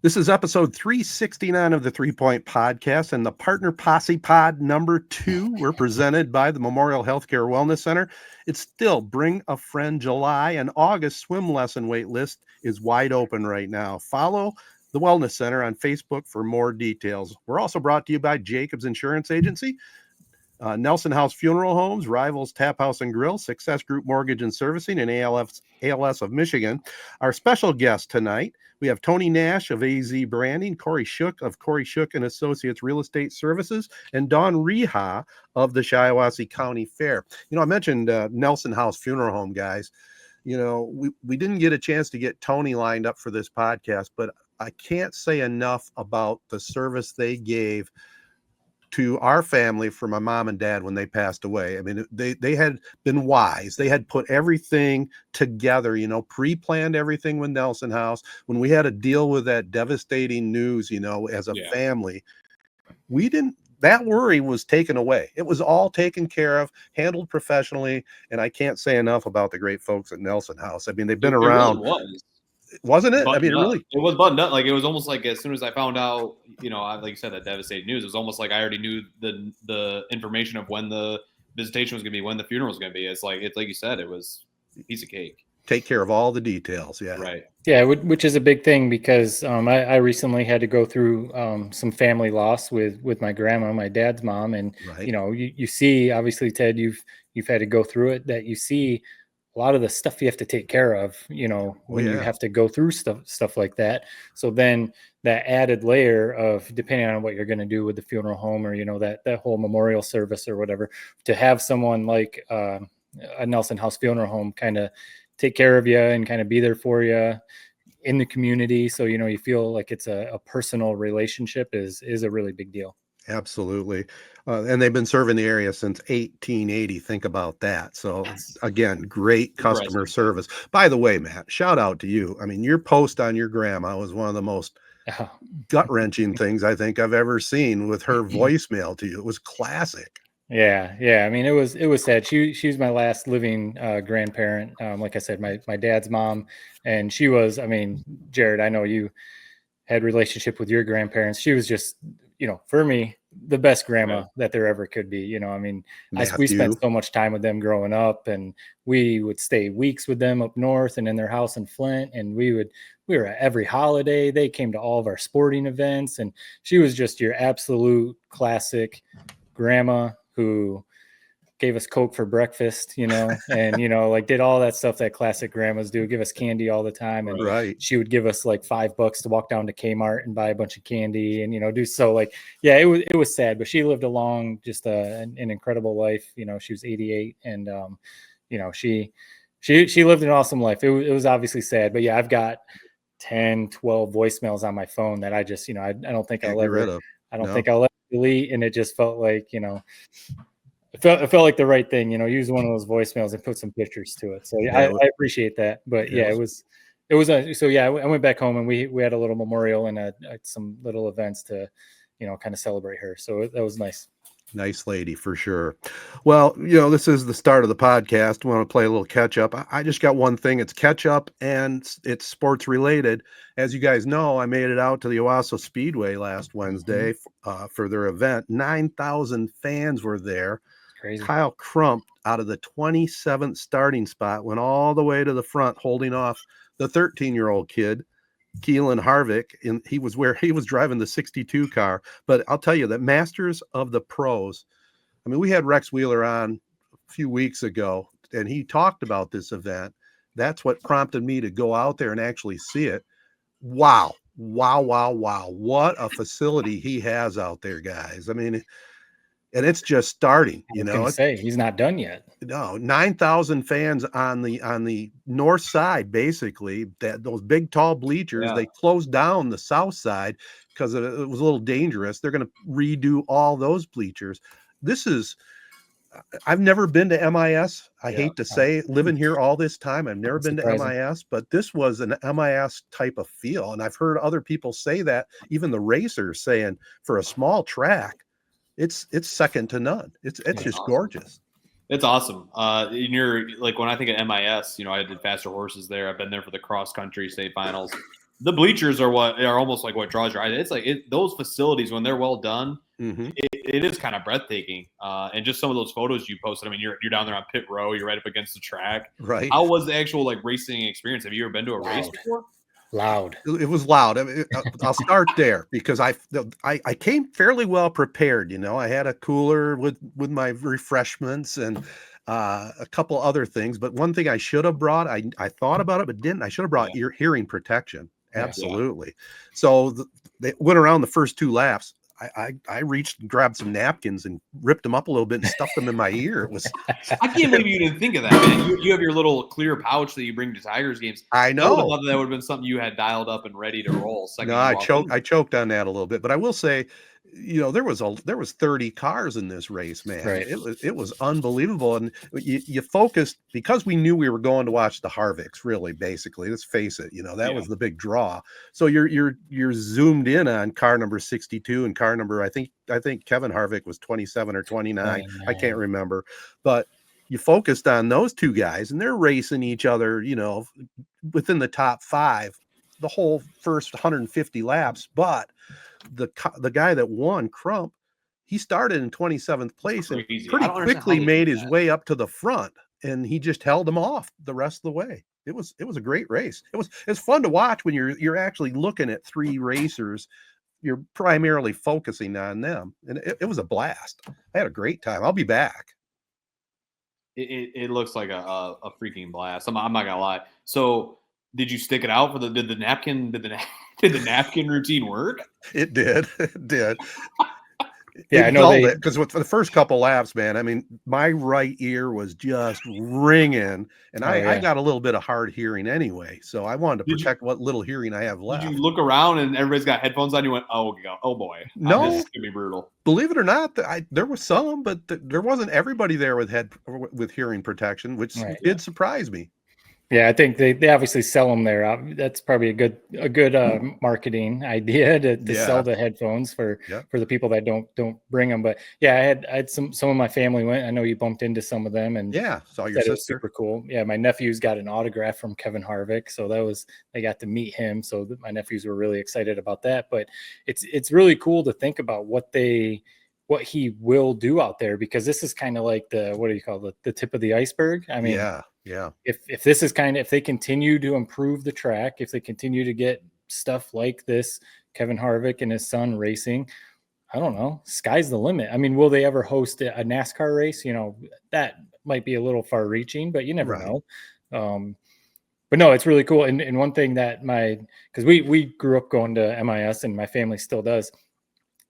This is episode 369 of the 3 Point Podcast and the Partner Posse Pod number 2. We're presented by the Memorial Healthcare Wellness Center. It's still Bring a Friend July, and August swim lesson wait list is wide open right now. Follow the Wellness Center on Facebook for more details. We're also brought to you by Jacobs Insurance Agency, Nelson House Funeral Homes, Rivals Taphouse and Grille, Success Group Mortgage and Servicing, and ALS of Michigan. Our special guest tonight, we have Tony Nash of AZee Branding, Kori Shook of Kori Shook and Associates Real Estate Services, and Dawn Reha of the Shiawassee County Fair. I mentioned Nelson House Funeral Home, guys. We didn't get a chance to get Tony lined up for this podcast, but I can't say enough about the service they gave to our family for my mom and dad when they passed away. I mean, they had been wise. They had put everything together, pre-planned everything with Nelson House. When we had to deal with that devastating news, as a family, that worry was taken away. It was all taken care of, handled professionally. And I can't say enough about the great folks at Nelson House. I mean, they've been around. Wasn't it? I mean, really, it was buttoned up. Like, it was almost like as soon as I found out, like you said, that devastating news, it was almost like I already knew the information of when the visitation was going to be, when the funeral was going to be. It's like you said, it was a piece of cake. Take care of all the details. Yeah. Right. Yeah. Which is a big thing because I recently had to go through some family loss with my grandma, my dad's mom. And, you see, obviously, Ted, you've had to go through it, that you see a lot of the stuff you have to take care of, when you have to go through stuff like that. So then that added layer of, depending on what you're going to do with the funeral home or, that whole memorial service or whatever, to have someone like a Nelson House Funeral Home kind of take care of you and kind of be there for you in the community. So, you feel like it's a personal relationship is a really big deal. Absolutely. And they've been serving the area since 1880. Think about that. So again, great customer service. By the way, Matt, shout out to you. I mean, your post on your grandma was one of the most gut-wrenching things I think I've ever seen with her voicemail to you. It was classic. Yeah. I mean, it was sad. She was my last living grandparent. Like I said, my dad's mom, and she was, I mean, Jared, I know you had a relationship with your grandparents. She was just, for me, the best grandma that there ever could be. I mean, we spent so much time with them growing up, and we would stay weeks with them up north and in their house in Flint. And we were at every holiday. They came to all of our sporting events, and she was just your absolute classic grandma who gave us Coke for breakfast, and, like did all that stuff that classic grandmas do, give us candy all the time. And she would give us like $5 to walk down to Kmart and buy a bunch of candy and, do so. Like, yeah, it was sad, but she lived a long, just an incredible life. She was 88 and, she lived an awesome life. It was obviously sad, but yeah, I've got 10, 12 voicemails on my phone that I just, I don't think I'll ever delete. And it just felt like, it felt like the right thing, use one of those voicemails and put some pictures to it. So I appreciate that. But yeah, it was I went back home and we had a little memorial and some little events to, kind of celebrate her. So that was nice. Nice lady for sure. Well, this is the start of the podcast. We want to play a little catch up. I just got one thing. It's catch up and it's sports related. As you guys know, I made it out to the Owasso Speedway last Wednesday for their event. 9,000 fans were there. Crazy. Kyle Crump out of the 27th starting spot went all the way to the front, holding off the 13-year-old kid, Keelan Harvick, and he was driving the 62 car. But I'll tell you that Masters of the Pros, I mean, we had Rex Wheeler on a few weeks ago, and he talked about this event. That's what prompted me to go out there and actually see it. Wow. What a facility he has out there, guys. I mean, and it's just starting, he's not done yet. No, 9,000 fans on the north side, basically, those big tall bleachers. They closed down the south side because it was a little dangerous. They're going to redo all those bleachers. I've never been to MIS. I hate to say, living here all this time, I've never been to MIS, but this was an MIS type of feel. And I've heard other people say that, even the racers saying for a small track, it's second to none. It's just awesome. Gorgeous. It's awesome. You're like, when I think of MIS, I did faster horses there. I've been there for the cross country state finals. The bleachers are almost like what draws your eye. It's like those facilities, when they're well done, it is kind of breathtaking. And just some of those photos you posted. I mean, you're down there on pit row. You're right up against the track. Right. How was the actual like racing experience? Have you ever been to a race before? Loud. It was loud. I mean, I'll start there because I came fairly well prepared. I had a cooler with my refreshments and a couple other things. But one thing I should have brought, I thought about it, but didn't. I should have brought hearing protection. Absolutely. So they went around the first 2 laps. I reached and grabbed some napkins and ripped them up a little bit and stuffed them in my ear. It was. I can't believe you didn't think of that, man. You have your little clear pouch that you bring to Tigers games. I know. I would have thought that would have been something you had dialed up and ready to roll. No, I choked on that a little bit, but I will say, there was 30 cars in this race, man. Right. It was unbelievable, and you focused because we knew we were going to watch the Harvicks. Really, basically, let's face it, that was the big draw. So you're zoomed in on car number 62 and car number I think Kevin Harvick was 27 or 29. I can't remember, but you focused on those 2 guys, and they're racing each other, within the top 5 the whole first 150 laps, but the guy that won, Crump, he started in 27th place and pretty quickly made his way up to the front, and he just held them off the rest of the way. It was a great race. It's fun to watch when you're actually looking at 3 racers. You're primarily focusing on them, and it was a blast. I had a great time. I'll be back. It looks like a freaking blast. I'm not gonna lie. So did you stick it out for did the napkin routine work? It did. It did. Yeah, I know because for the first couple laps, man, I mean, my right ear was just ringing, and I got a little bit of hard hearing anyway, so I wanted to protect what little hearing I have left. Did you look around and everybody's got headphones on? You went, oh boy, no, this is gonna be brutal. Believe it or not, there was some, but there wasn't everybody there with hearing protection, which did surprise me. Yeah, I think they obviously sell them there. That's probably a good marketing idea to sell the headphones for the people that don't bring them. But yeah, I had some of my family went. I know you bumped into some of them, and saw your sister. It was super cool. Yeah, my nephews got an autograph from Kevin Harvick, so they got to meet him. So my nephews were really excited about that. But it's really cool to think about what he will do out there, because this is kind of like the tip of the iceberg. I mean, yeah. If this is if they continue to improve the track, if they continue to get stuff like this, Kevin Harvick and his son racing, I don't know, sky's the limit. I mean, will they ever host a NASCAR race? That might be a little far reaching, but you never know. But no, it's really cool. And one thing that because we grew up going to MIS, and my family still does.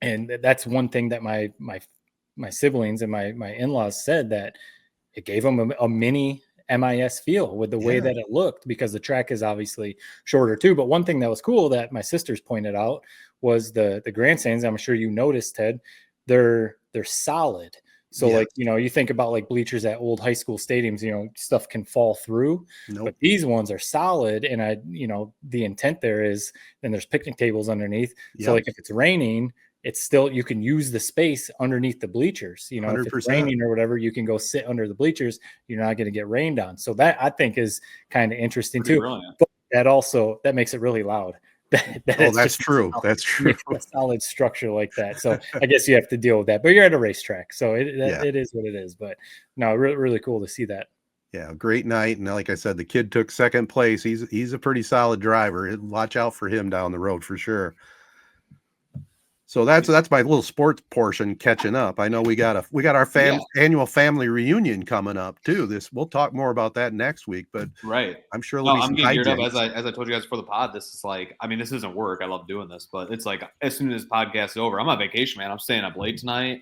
And that's one thing that my siblings and my in-laws said, that it gave them a mini MIS feel with the way that it looked, because the track is obviously shorter too. But one thing that was cool that my sisters pointed out was the grandstands. I'm sure you noticed, Ted, they're solid. So you think about like bleachers at old high school stadiums, stuff can fall through, but these ones are solid. And the intent there is, then there's picnic tables underneath. So like if it's raining, it's still, you can use the space underneath the bleachers. If it's raining or whatever, you can go sit under the bleachers. You're not going to get rained on. So that I think is kind of interesting too. But that makes it really loud. That's true. That's true. A solid structure like that. So I guess you have to deal with that. But you're at a racetrack, so it is what it is. But no, really cool to see that. Yeah, great night. And like I said, the kid took second place. He's a pretty solid driver. Watch out for him down the road for sure. So that's my little sports portion catching up. I know we got our annual family reunion coming up too. We'll talk more about that next week, but I'm sure I'm getting geared up. As I told you guys before the pod, this is like, I mean, this isn't work. I love doing this, but it's like as soon as this podcast is over, I'm on vacation, man. I'm staying up late tonight.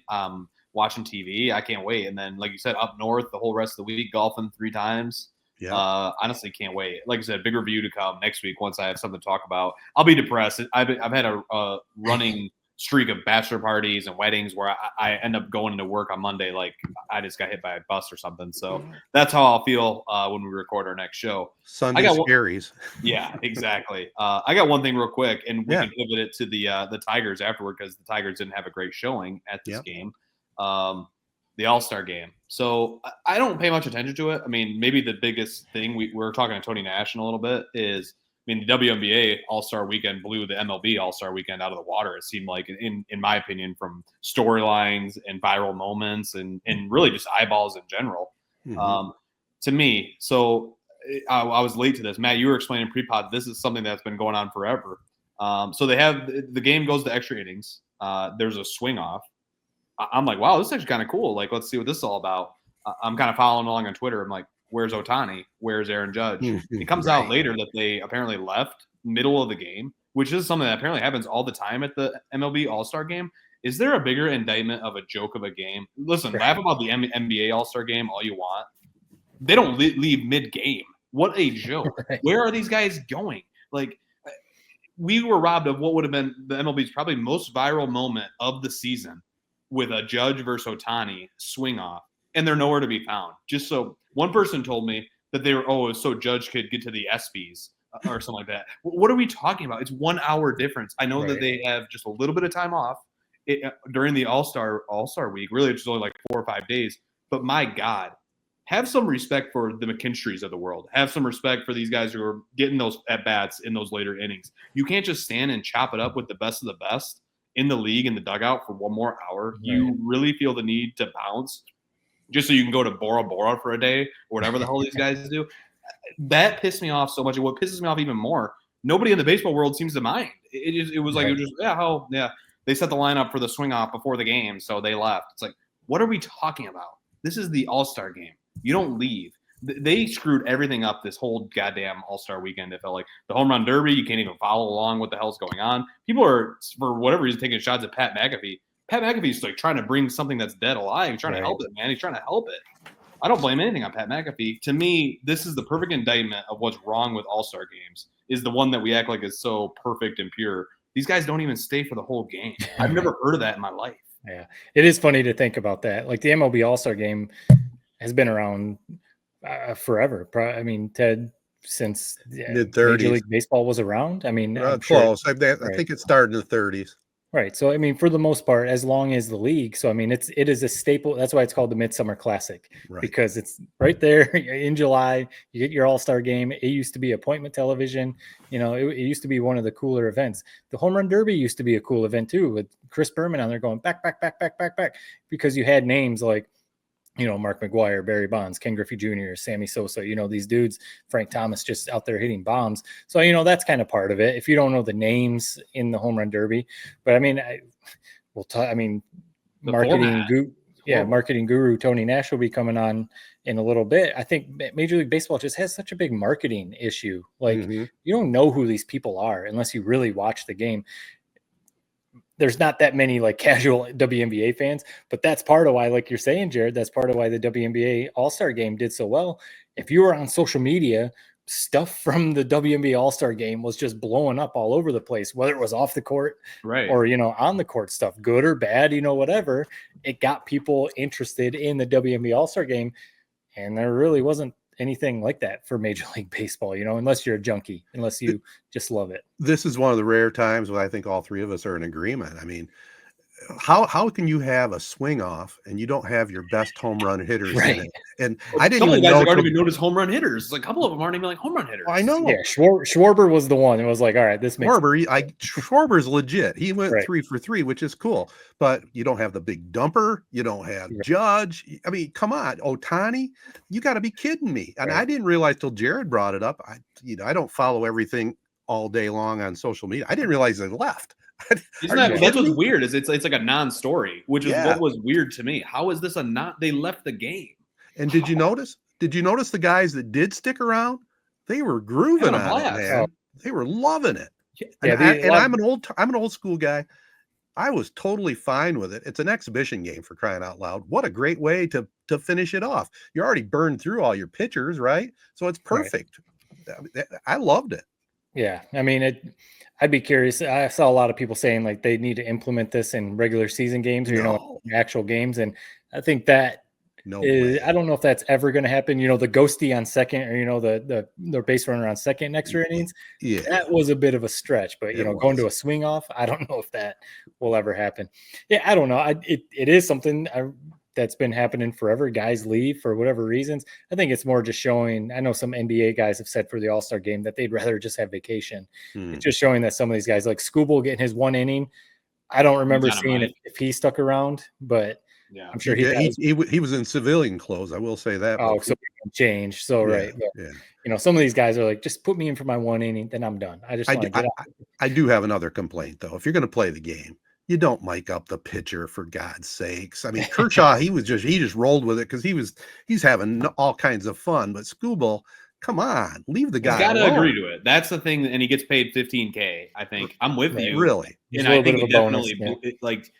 Watching TV. I can't wait. And then, like you said, up north the whole rest of the week, golfing 3 times. Yeah. Honestly, can't wait. Like I said, big review to come next week once I have something to talk about. I'll be depressed. I've had a running streak of bachelor parties and weddings where I end up going to work on Monday like I just got hit by a bus or something. So that's how I'll feel when we record our next show. Sunday scaries. Yeah, exactly. I got one thing real quick, and we can pivot it to the Tigers afterward, because the Tigers didn't have a great showing at this game, the All-Star game. So I don't pay much attention to it. I mean, maybe the biggest thing we were talking to Tony Nash in a little bit is mean, the WNBA All-Star Weekend blew the MLB All-Star Weekend out of the water. It seemed like, in my opinion, from storylines and viral moments and really just eyeballs in general. Mhm. To me, so I was late to this. Matt, you were explaining pre-pod. This is something that's been going on forever. So they have the game goes to extra innings. There's a swing off. I'm like, wow, this is actually kind of cool. Like, let's see what this is all about. I'm kind of following along on Twitter. I'm like, where's Ohtani? Where's Aaron Judge? It comes out later that they apparently left middle of the game, which is something that apparently happens all the time at the MLB All-Star Game. Is there a bigger indictment of a joke of a game? Listen, laugh about the NBA All-Star Game all you want. They don't leave mid-game. What a joke. Right. Where are these guys going? Like, we were robbed of what would have been the MLB's probably most viral moment of the season with a Judge versus Ohtani swing off, and they're nowhere to be found. Just so one person told me that they were, so Judge could get to the ESPYs or something like that. What are we talking about? It's 1 hour difference. I know that they have just a little bit of time off during the All-Star week. Really, it's only like 4 or 5 days. But my God, have some respect for the McKinstries of the world. Have some respect for these guys who are getting those at-bats in those later innings. You can't just stand and chop it up with the best of the best in the league in the dugout for 1 more hour. Right. You really feel the need to bounce just so you can go to Bora Bora for a day or whatever the hell these guys do. That pissed me off so much. And what pisses me off even more, nobody in the baseball world seems to mind. It was like, they set the lineup for the swing off before the game, so they left. It's like, what are we talking about? This is the All-Star game. You don't leave. They screwed everything up this whole goddamn All-Star weekend. It felt like the home run derby, you can't even follow along what the hell's going on. People are, for whatever reason, taking shots at Pat McAfee. Pat McAfee's like trying to bring something that's dead alive. He's trying to help it, man. He's trying to help it. I don't blame anything on Pat McAfee. To me, this is the perfect indictment of what's wrong with All-Star games, is the one that we act like is so perfect and pure. These guys don't even stay for the whole game. I've never heard of that in my life. Yeah, it is funny to think about that. Like the MLB All-Star game has been around forever. I mean, Ted, since mid-30s. Major League Baseball was around. I mean, close. I think it started in the 30s. Right. So, I mean, for the most part, as long as the league. So, I mean, it is a staple. That's why it's called the Midsummer Classic, because it's right there in July. You get your All-Star game. It used to be appointment television. You know, it used to be one of the cooler events. The Home Run Derby used to be a cool event too, with Chris Berman on there going back, because you had names like, you know, Mark McGwire, Barry Bonds, Ken Griffey Jr., Sammy Sosa, you know, these dudes, Frank Thomas just out there hitting bombs. So, you know, that's kind of part of it. If you don't know the names in the Home Run Derby, but I mean, marketing guru Tony Nash will be coming on in a little bit. I think Major League Baseball just has such a big marketing issue. Like you don't know who these people are unless you really watch the game. There's not that many like casual WNBA fans, but that's part of why, like you're saying, Jared, that's part of why the WNBA All-Star game did so well. If you were on social media, stuff from the WNBA All-Star game was just blowing up all over the place, whether it was off the court or, you know, on the court stuff, good or bad, you know, whatever. It got people interested in the WNBA All-Star game. And there really wasn't anything like that for Major League Baseball, you know, unless you're a junkie, unless you just love it. This is one of the rare times where I think all three of us are in agreement. I mean, how can you have a swing off and you don't have your best home run hitters in it? And I didn't even know. Aren't even noticed home run hitters. Like a couple of them aren't even like home run hitters. I know. Yeah, Schwarber was the one. It was like, all right, this makes Schwarber's legit. He went 3 for 3, which is cool. But you don't have the big dumper. You don't have Judge. I mean, come on, Ohtani. You got to be kidding me. And I didn't realize till Jared brought it up. I don't follow everything all day long on social media. I didn't realize they left. That's what's weird. Is it's like a non-story, which is what was weird to me. How is this they left the game? And did you notice the guys that did stick around? They were grooving on it, man. They were loving it. And I'm an old school guy. I was totally fine with it. It's an exhibition game, for crying out loud. What a great way to finish it off. You already burned through all your pitchers, right? So it's perfect. I loved it. Yeah. I mean, I'd be curious. I saw a lot of people saying like they need to implement this in regular season games or, you know, actual games. And I think that I don't know if that's ever going to happen. You know, the ghosty on second, or, you know, the base runner on second in extra innings. Yeah. That was a bit of a stretch, but, you know, going to a swing off, I don't know if that will ever happen. Yeah. I don't know. It is something that's been happening forever. Guys leave for whatever reasons. I think it's more just showing. I know some NBA guys have said for the All-Star game that they'd rather just have vacation. It's just showing that some of these guys, like Skubal getting his 1 inning. I don't remember seeing if he stuck around, but yeah, I'm sure he was in civilian clothes. I will say that. Oh, so it can change. So right, but, some of these guys are like, just put me in for my 1 inning, then I'm done. I just want to get out. I do have another complaint though. If you're going to play the game, you don't mic up the pitcher, for God's sakes. I mean, Kershaw, he just rolled with it because he's having all kinds of fun. But Skubal, come on, leave the guy. He's got to alone. agree to it. That's the thing, and he gets paid $15K. I think I'm with you. Really, and I think he definitely like.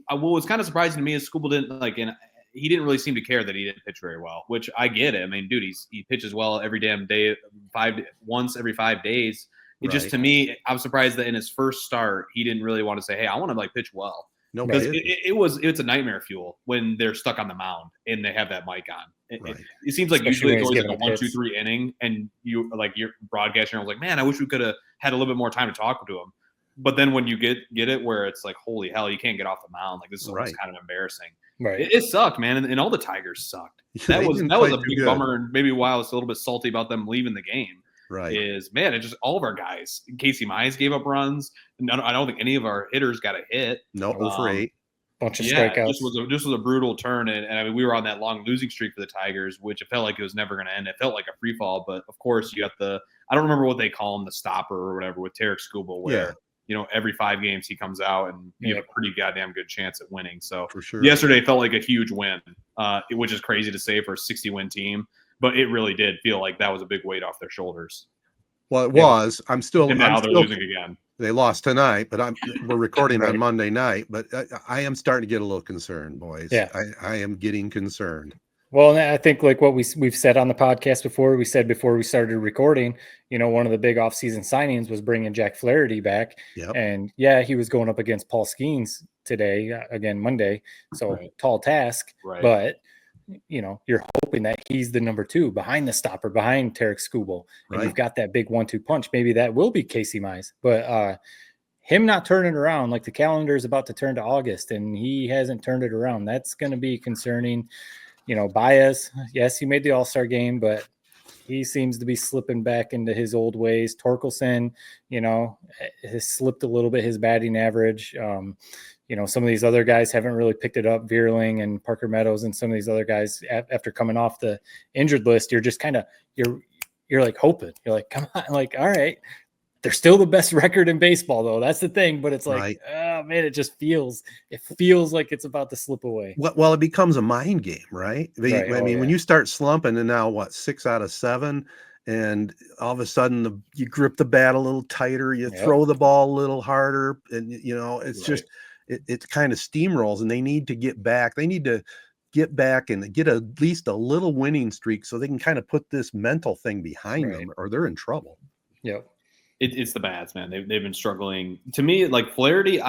What was kind of surprising to me is Skubal didn't like, and he didn't really seem to care that he didn't pitch very well, which I get it. I mean, dude, he pitches well every damn day, once every 5 days. It just, to me, I'm surprised that in his first start, he didn't really want to say, hey, I want to like pitch well. No, because it's a nightmare fuel when they're stuck on the mound and they have that mic on. It seems like usually it's always like a 1, 2, 3 inning, and you like your broadcaster was like, man, I wish we could have had a little bit more time to talk to him. But then when you get it where it's like, holy hell, you can't get off the mound. Like, this is almost kind of embarrassing. Right. It sucked, man. And all the Tigers sucked. That was a big bummer. And maybe why I was a little bit salty about them leaving the game. Right. Is, man, it just all of our guys. Casey Mize gave up runs. I don't think any of our hitters got a hit. No, 0 for 8. Bunch of strikeouts. This was a brutal turn. And I mean, we were on that long losing streak for the Tigers, which it felt like it was never going to end. It felt like a free fall. But, of course, you got I don't remember what they call him, the stopper or whatever, with Tarek Skubal, where every 5 games he comes out and you have a pretty goddamn good chance at winning. So for sure, yesterday felt like a huge win, which is crazy to say for a 60-win team, but it really did feel like that was a big weight off their shoulders. Well, it was. And now they're losing again. They lost tonight, but we're recording on Monday night. But I am starting to get a little concerned, boys. Yeah, I am getting concerned. Well, I think like what we've said on the podcast before, we said before we started recording, one of the big offseason signings was bringing Jack Flaherty back. Yep. And he was going up against Paul Skeens today, again, Monday. So tall task, but you're hoping that he's the number 2 behind the stopper, behind Tarek Skubal. And you've got that big 1-2 punch. Maybe that will be Casey Mize, but him not turning around, like the calendar is about to turn to August and he hasn't turned it around. That's going to be concerning. Baez, yes, he made the All-Star game, but he seems to be slipping back into his old ways. Torkelson, has slipped a little bit, his batting average. Some of these other guys haven't really picked it up. Veerling and Parker Meadows and some of these other guys, after coming off the injured list, you're just kind of, you're like hoping. You're like, come on, like, all right. They're still the best record in baseball, though. That's the thing. But it's like, oh, man, it feels like it's about to slip away. Well, it becomes a mind game, right? I mean, when you start slumping and now 6 out of 7, and all of a sudden you grip the bat a little tighter, you throw the ball a little harder, and, it's just it kind of steamrolls, and they need to get back. They need to get back and get at least a little winning streak so they can kind of put this mental thing behind them, or they're in trouble. Yep. It's the bats, man. They've been struggling. To me, like Flaherty,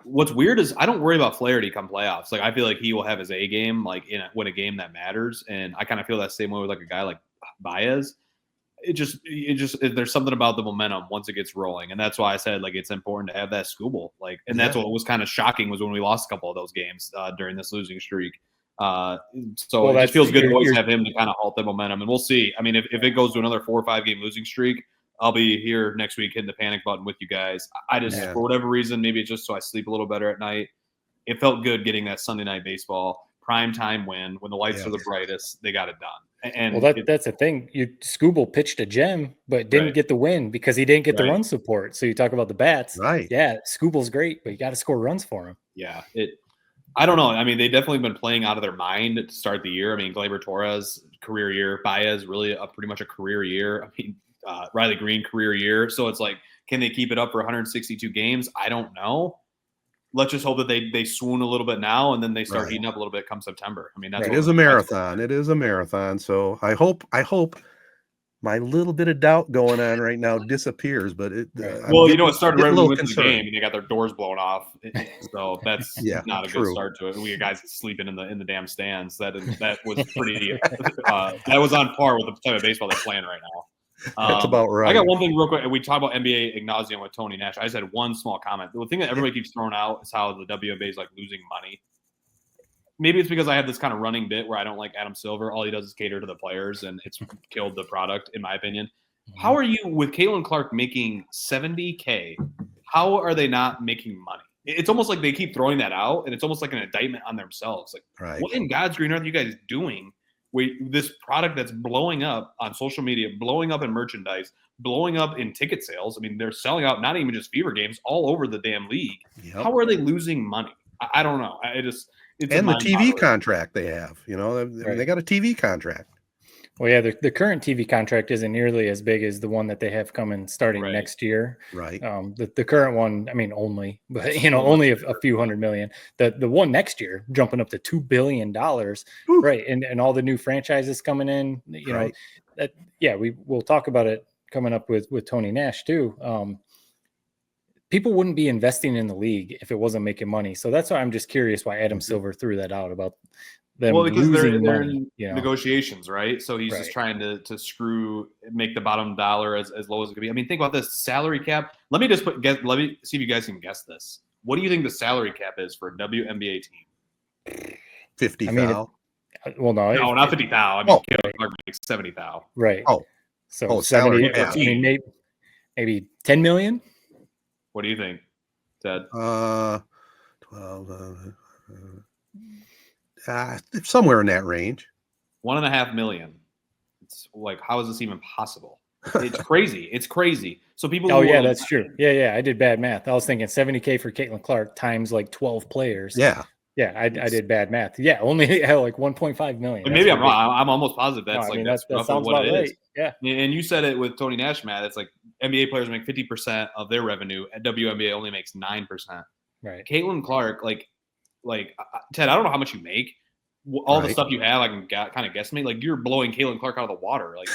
what's weird is I don't worry about Flaherty come playoffs. Like I feel like he will have his A game, like win a game that matters. And I kind of feel that same way with like a guy like Baez. There's something about the momentum once it gets rolling, and that's why I said like it's important to have that Skubal. Like, and that's what was kind of shocking was when we lost a couple of those games during this losing streak. So it just feels good to always have him to kind of halt the momentum, and we'll see. I mean, if it goes to another 4 or 5 game losing streak, I'll be here next week hitting the panic button with you guys. I just, for whatever reason, maybe it's just so I sleep a little better at night. It felt good getting that Sunday night baseball prime time win when the lights are the brightest. They got it done. And that's the thing. Skubal pitched a gem, but didn't get the win because he didn't get the run support. So you talk about the bats. Right. Yeah, Skubal's great, but you got to score runs for him. Yeah. I don't know. I mean, they definitely been playing out of their mind to start the year. I mean, Gleyber Torres, career year. Baez, really pretty much a career year. I mean, Riley Green, career year. So it's like, can they keep it up for 162 games? I don't know. Let's just hope that they swoon a little bit now, and then they start heating up a little bit come September. I mean, that's it is a marathon. It is a marathon. So I hope my little bit of doubt going on right now disappears. But it started right when we went to the game, and they got their doors blown off. So that's not a good start to it. We got guys sleeping in the damn stands. That was pretty. That was on par with the type of baseball they're playing right now. That's about right. I got one thing real quick. We talk about NBA ad nauseum with Tony Nash. I just had one small comment. The thing that everybody keeps throwing out is how the WNBA is like losing money. maybe it's because I have this kind of running bit where I don't like Adam Silver. All he does is cater to the players, and it's killed the product, in my opinion. How are you with Caitlin Clark making $70K? How are they not making money? It's almost like they keep throwing that out, and it's almost like an indictment on themselves. Like, what in God's green earth are you guys doing? This product that's blowing up on social media, blowing up in merchandise, blowing up in ticket sales. I mean, they're selling out not even just Fever games, all over the damn league. Yep. How are they losing money? I don't know. It's and the TV contract they have. They got a TV contract. Well, yeah, the current TV contract isn't nearly as big as the one that they have coming starting next year. Right. The current one, I mean, only a few $100 million. The one next year jumping up to $2 billion. Ooh. Right. And all the new franchises coming in, we'll talk about it coming up with Tony Nash too. People wouldn't be investing in the league if it wasn't making money. So that's why I'm just curious why Adam Silver threw that out about them because losing they're money, in negotiations, right? So he's just trying to make the bottom dollar as low as it could be. I mean, think about this salary cap. Let me see if you guys can guess this. What do you think the salary cap is for a WNBA team? 50,000. Well, no, not 50,000. I mean, Clark makes 70,000. Right. So salary 70, I mean, maybe 10 million. What do you think, Ted? 12. Somewhere in that range. $1.5 million. It's like, how is this even possible? It's crazy. It's crazy. So people. Oh yeah, that's true. Yeah. I did bad math. I was thinking $70K for Caitlin Clark times like 12 players. Yeah. Yeah, I did bad math. Yeah, only like 1.5 million. And maybe I'm wrong. I'm almost positive that's that sounds what about it right. is. Yeah. And you said it with Tony Nash, Matt. It's like NBA players make 50% of their revenue, and WNBA only makes 9%. Right. Caitlin Clark, like Ted, I don't know how much you make. All the stuff you have, I can kind of guesstimate. Like, you're blowing Caitlin Clark out of the water. Like,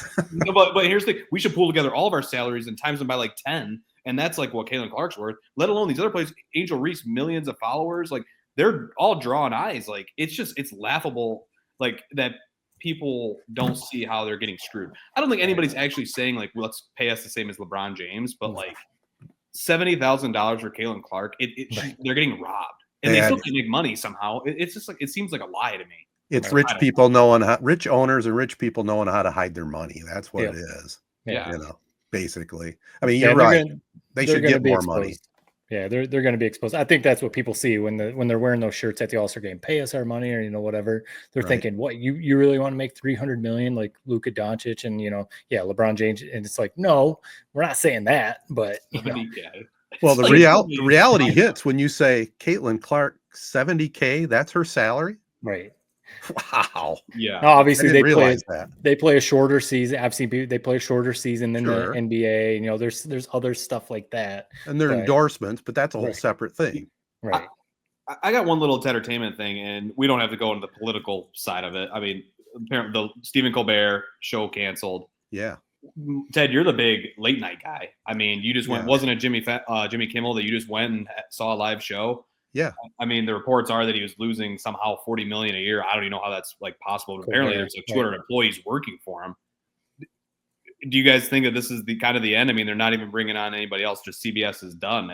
but here's the thing: we should pull together all of our salaries and times them by like 10, and that's like what Caitlin Clark's worth. Let alone these other players. Angel Reese, millions of followers. Like, they're all drawing eyes. Like, it's laughable. Like, that people don't see how they're getting screwed. I don't think anybody's actually saying like, let's pay us the same as LeBron James, but like $70,000 for Caitlin Clark, they're getting robbed. And they still can make money somehow. It's just like, it seems like a lie to me. It's rich owners and rich people knowing how to hide their money. That's what it is. Yeah. Basically. I mean, you're right. They should get more money. Yeah, they're going to be exposed. I think that's what people see when they're wearing those shirts at the All-Star game. Pay us our money, or whatever. They're thinking, what, you really want to make $300 million like Luka Doncic and LeBron James? And it's like, no, we're not saying that, but Well, the reality hits when you say Caitlin Clark, 70K, that's her salary? Right. Wow. Yeah. No, obviously they play a shorter season. I've seen people, they play a shorter season than the NBA. There's other stuff like that. And they're endorsements, but that's a whole separate thing. Right. I got one little entertainment thing, and we don't have to go into the political side of it. I mean, apparently the Stephen Colbert show canceled. Yeah. Ted, you're the big late night guy. I mean, you just went. Wasn't it Jimmy Kimmel that you just went and saw a live show? Yeah. I mean, the reports are that he was losing somehow $40 million a year. I don't even know how that's like possible. But apparently, there's like 200 employees working for him. Do you guys think that this is the kind of the end? I mean, they're not even bringing on anybody else. Just CBS is done.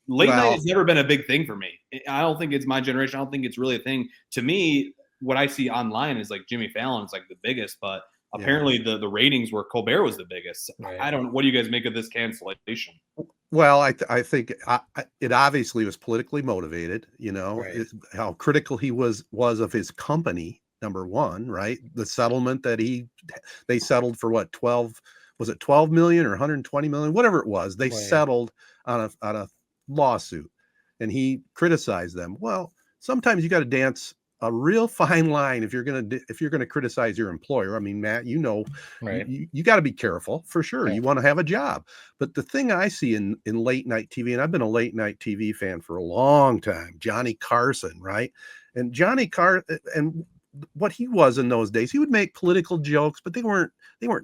Late night has never been a big thing for me. I don't think it's my generation. I don't think it's really a thing. To me, what I see online is like Jimmy Fallon's like the biggest, but apparently the ratings were Colbert was the biggest. Right. I don't. What do you guys make of this cancellation? Well, I think it obviously was politically motivated. How critical he was of his company. Number one, right? The settlement that they settled for what, 12? Was it 12 million or 120 million? Whatever it was, they settled on a lawsuit, and he criticized them. Well, sometimes you got to dance a real fine line if you're going to criticize your employer. I mean, Matt, you got to be careful for sure. You want to have a job. But the thing I see in late night TV, and I've been a late night TV fan for a long time, Johnny Carson, right? And Johnny Carson, and what he was in those days, he would make political jokes, but they weren't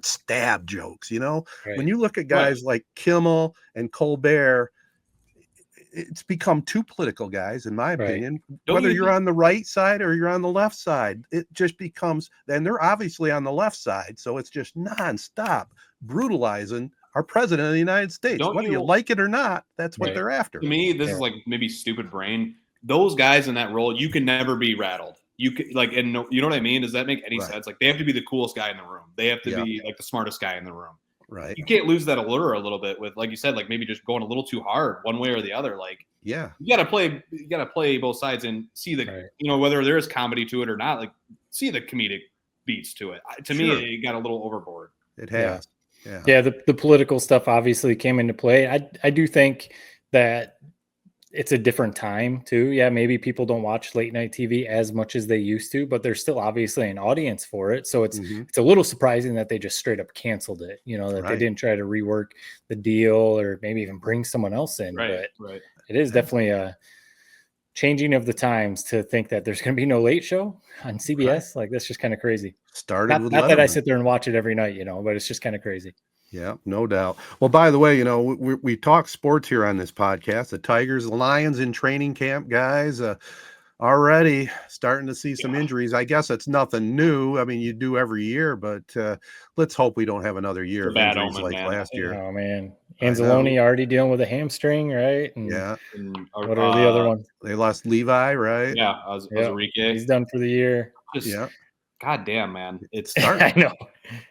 stab jokes. When you look at guys like Kimmel and Colbert, it's become two political guys, in my opinion. Whether you're on the right side or you're on the left side, it just becomes, and they're obviously on the left side, so it's just nonstop brutalizing our president of the United States. Whether you like it or not, that's what they're after. To me, this is like maybe stupid brain. Those guys in that role, you can never be rattled. you could like, and you know what I mean? Does that make any Right. sense? Like they have to be the coolest guy in the room. They have to Yeah. be like the smartest guy in the room. Right. You can't lose that allure a little bit with, like you said, like maybe just going a little too hard one way or the other. Like, Yeah. you gotta play both sides and see the, Right. you know, whether there is comedy to it or not, like see the comedic beats to it. To Sure. me, it got a little overboard. It has. Yeah. Yeah, the political stuff obviously came into play. I do think that it's a different time too. Yeah, maybe people don't watch late night TV as much as they used to, but there's still obviously an audience for it. So it's a little surprising that they just straight up canceled it. You know, that they didn't try to rework the deal or maybe even bring someone else in. Right. But it is definitely a changing of the times to think that there's going to be no late show on CBS. Like that's just kind of crazy. Started with not that I Letterman. sit there and watch it every night, you know, but it's just kind of crazy. Yeah, no doubt. Well, by the way, you know, we talk sports here on this podcast. The Tigers, the Lions in training camp, guys, already starting to see some injuries. I guess it's nothing new. I mean, you do every year, but let's hope we don't have another year of bad injuries omen, like man. last year. Oh man, Anzalone already dealing with a hamstring, right? And Yeah. And, what are the other ones? They lost Levi, right? Yeah, Enrique. He's done for the year. Yeah. God damn, man. It's I know.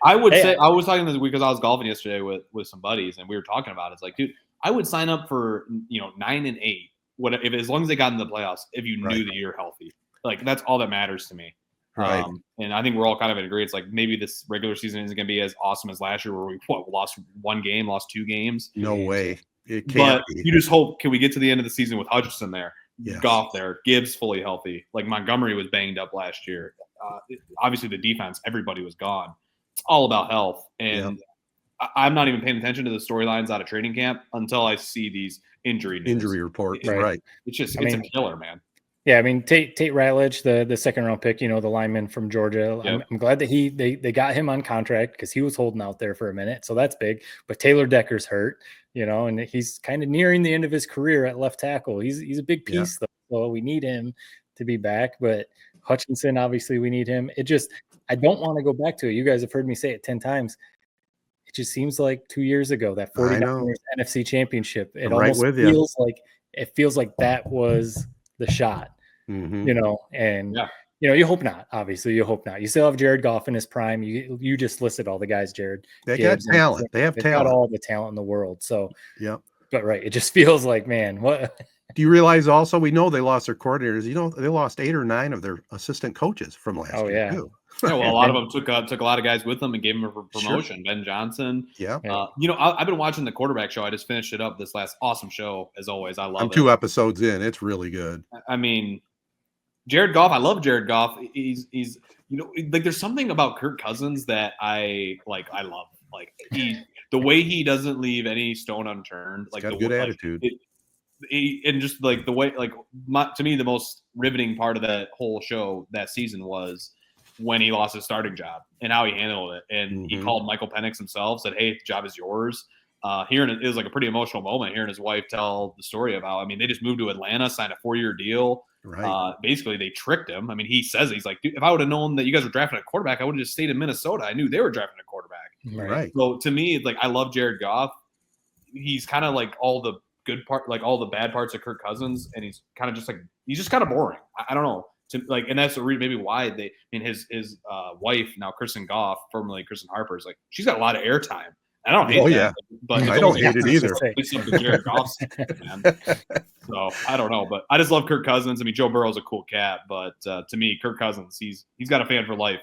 I would say I was talking this week because I was golfing yesterday with some buddies and we were talking about it. It's like, dude, I would sign up for 9 and 8. If as long as they got in the playoffs, if you knew that you're healthy. Like that's all that matters to me. Right. And I think we're all kind of in agreement. It's like maybe this regular season isn't going to be as awesome as last year, where we lost 1 game, lost 2 games. No way. It can't But be. you just hope, can we get to the end of the season with Hutchinson there, Yes. Goff there, Gibbs fully healthy. Like Montgomery was banged up last year. Obviously, the defense, everybody was gone. It's all about health, and I'm not even paying attention to the storylines out of training camp until I see these injury reports. Right. Right. It's just a killer, man. Yeah, I mean Tate Ratledge, the second round pick, the lineman from Georgia. Yep. I'm glad that they got him on contract because he was holding out there for a minute, so that's big. But Taylor Decker's hurt, and he's kind of nearing the end of his career at left tackle. He's a big piece though, so we need him to be back. But Hutchinson, obviously, we need him. I don't want to go back to it. You guys have heard me say it 10 times. It just seems like 2 years ago, that 49ers NFC championship. It almost feels like that was the shot, and you hope not. Obviously, you hope not. You still have Jared Goff in his prime. You just listed all the guys, Jared. They got talent. They've got all the talent in the world. So yeah, but it just feels like, man, what? Do you realize also we know they lost their coordinators? They lost 8 or 9 of their assistant coaches from last year too. Yeah, well, a lot of them took a lot of guys with them and gave them a promotion. Sure. Ben Johnson. Yeah. I've been watching the quarterback show. I just finished it up this last awesome show. As always, I love it. I'm 2 episodes in. It's really good. I mean, Jared Goff. I love Jared Goff. He's like there's something about Kirk Cousins that I love. Like the way he doesn't leave any stone unturned. Like got a good attitude. And just like the way, to me, the most riveting part of that whole show that season was when he lost his starting job and how he handled it. And he called Michael Penix himself, said, "Hey, the job is yours." It was like a pretty emotional moment hearing his wife tell the story about, they just moved to Atlanta, signed a 4-year deal. Right. Basically they tricked him. He says, he's like, dude, if I would have known that you guys were drafting a quarterback, I would have just stayed in Minnesota. I knew they were drafting a quarterback. Right. So to me, it's like, I love Jared Goff. He's kind of like all the good part, like all the bad parts of Kirk Cousins. And he's kind of just he's just kind of boring. I don't know. And that's the reason maybe why his wife, now Kristen Goff, formerly Kristen Harper, is she's got a lot of airtime. I don't hate that, but I don't hate it either. It's something Jared Goff's, man. So I don't know, but I just love Kirk Cousins. Joe Burrow's a cool cat, but to me, Kirk Cousins, he's got a fan for life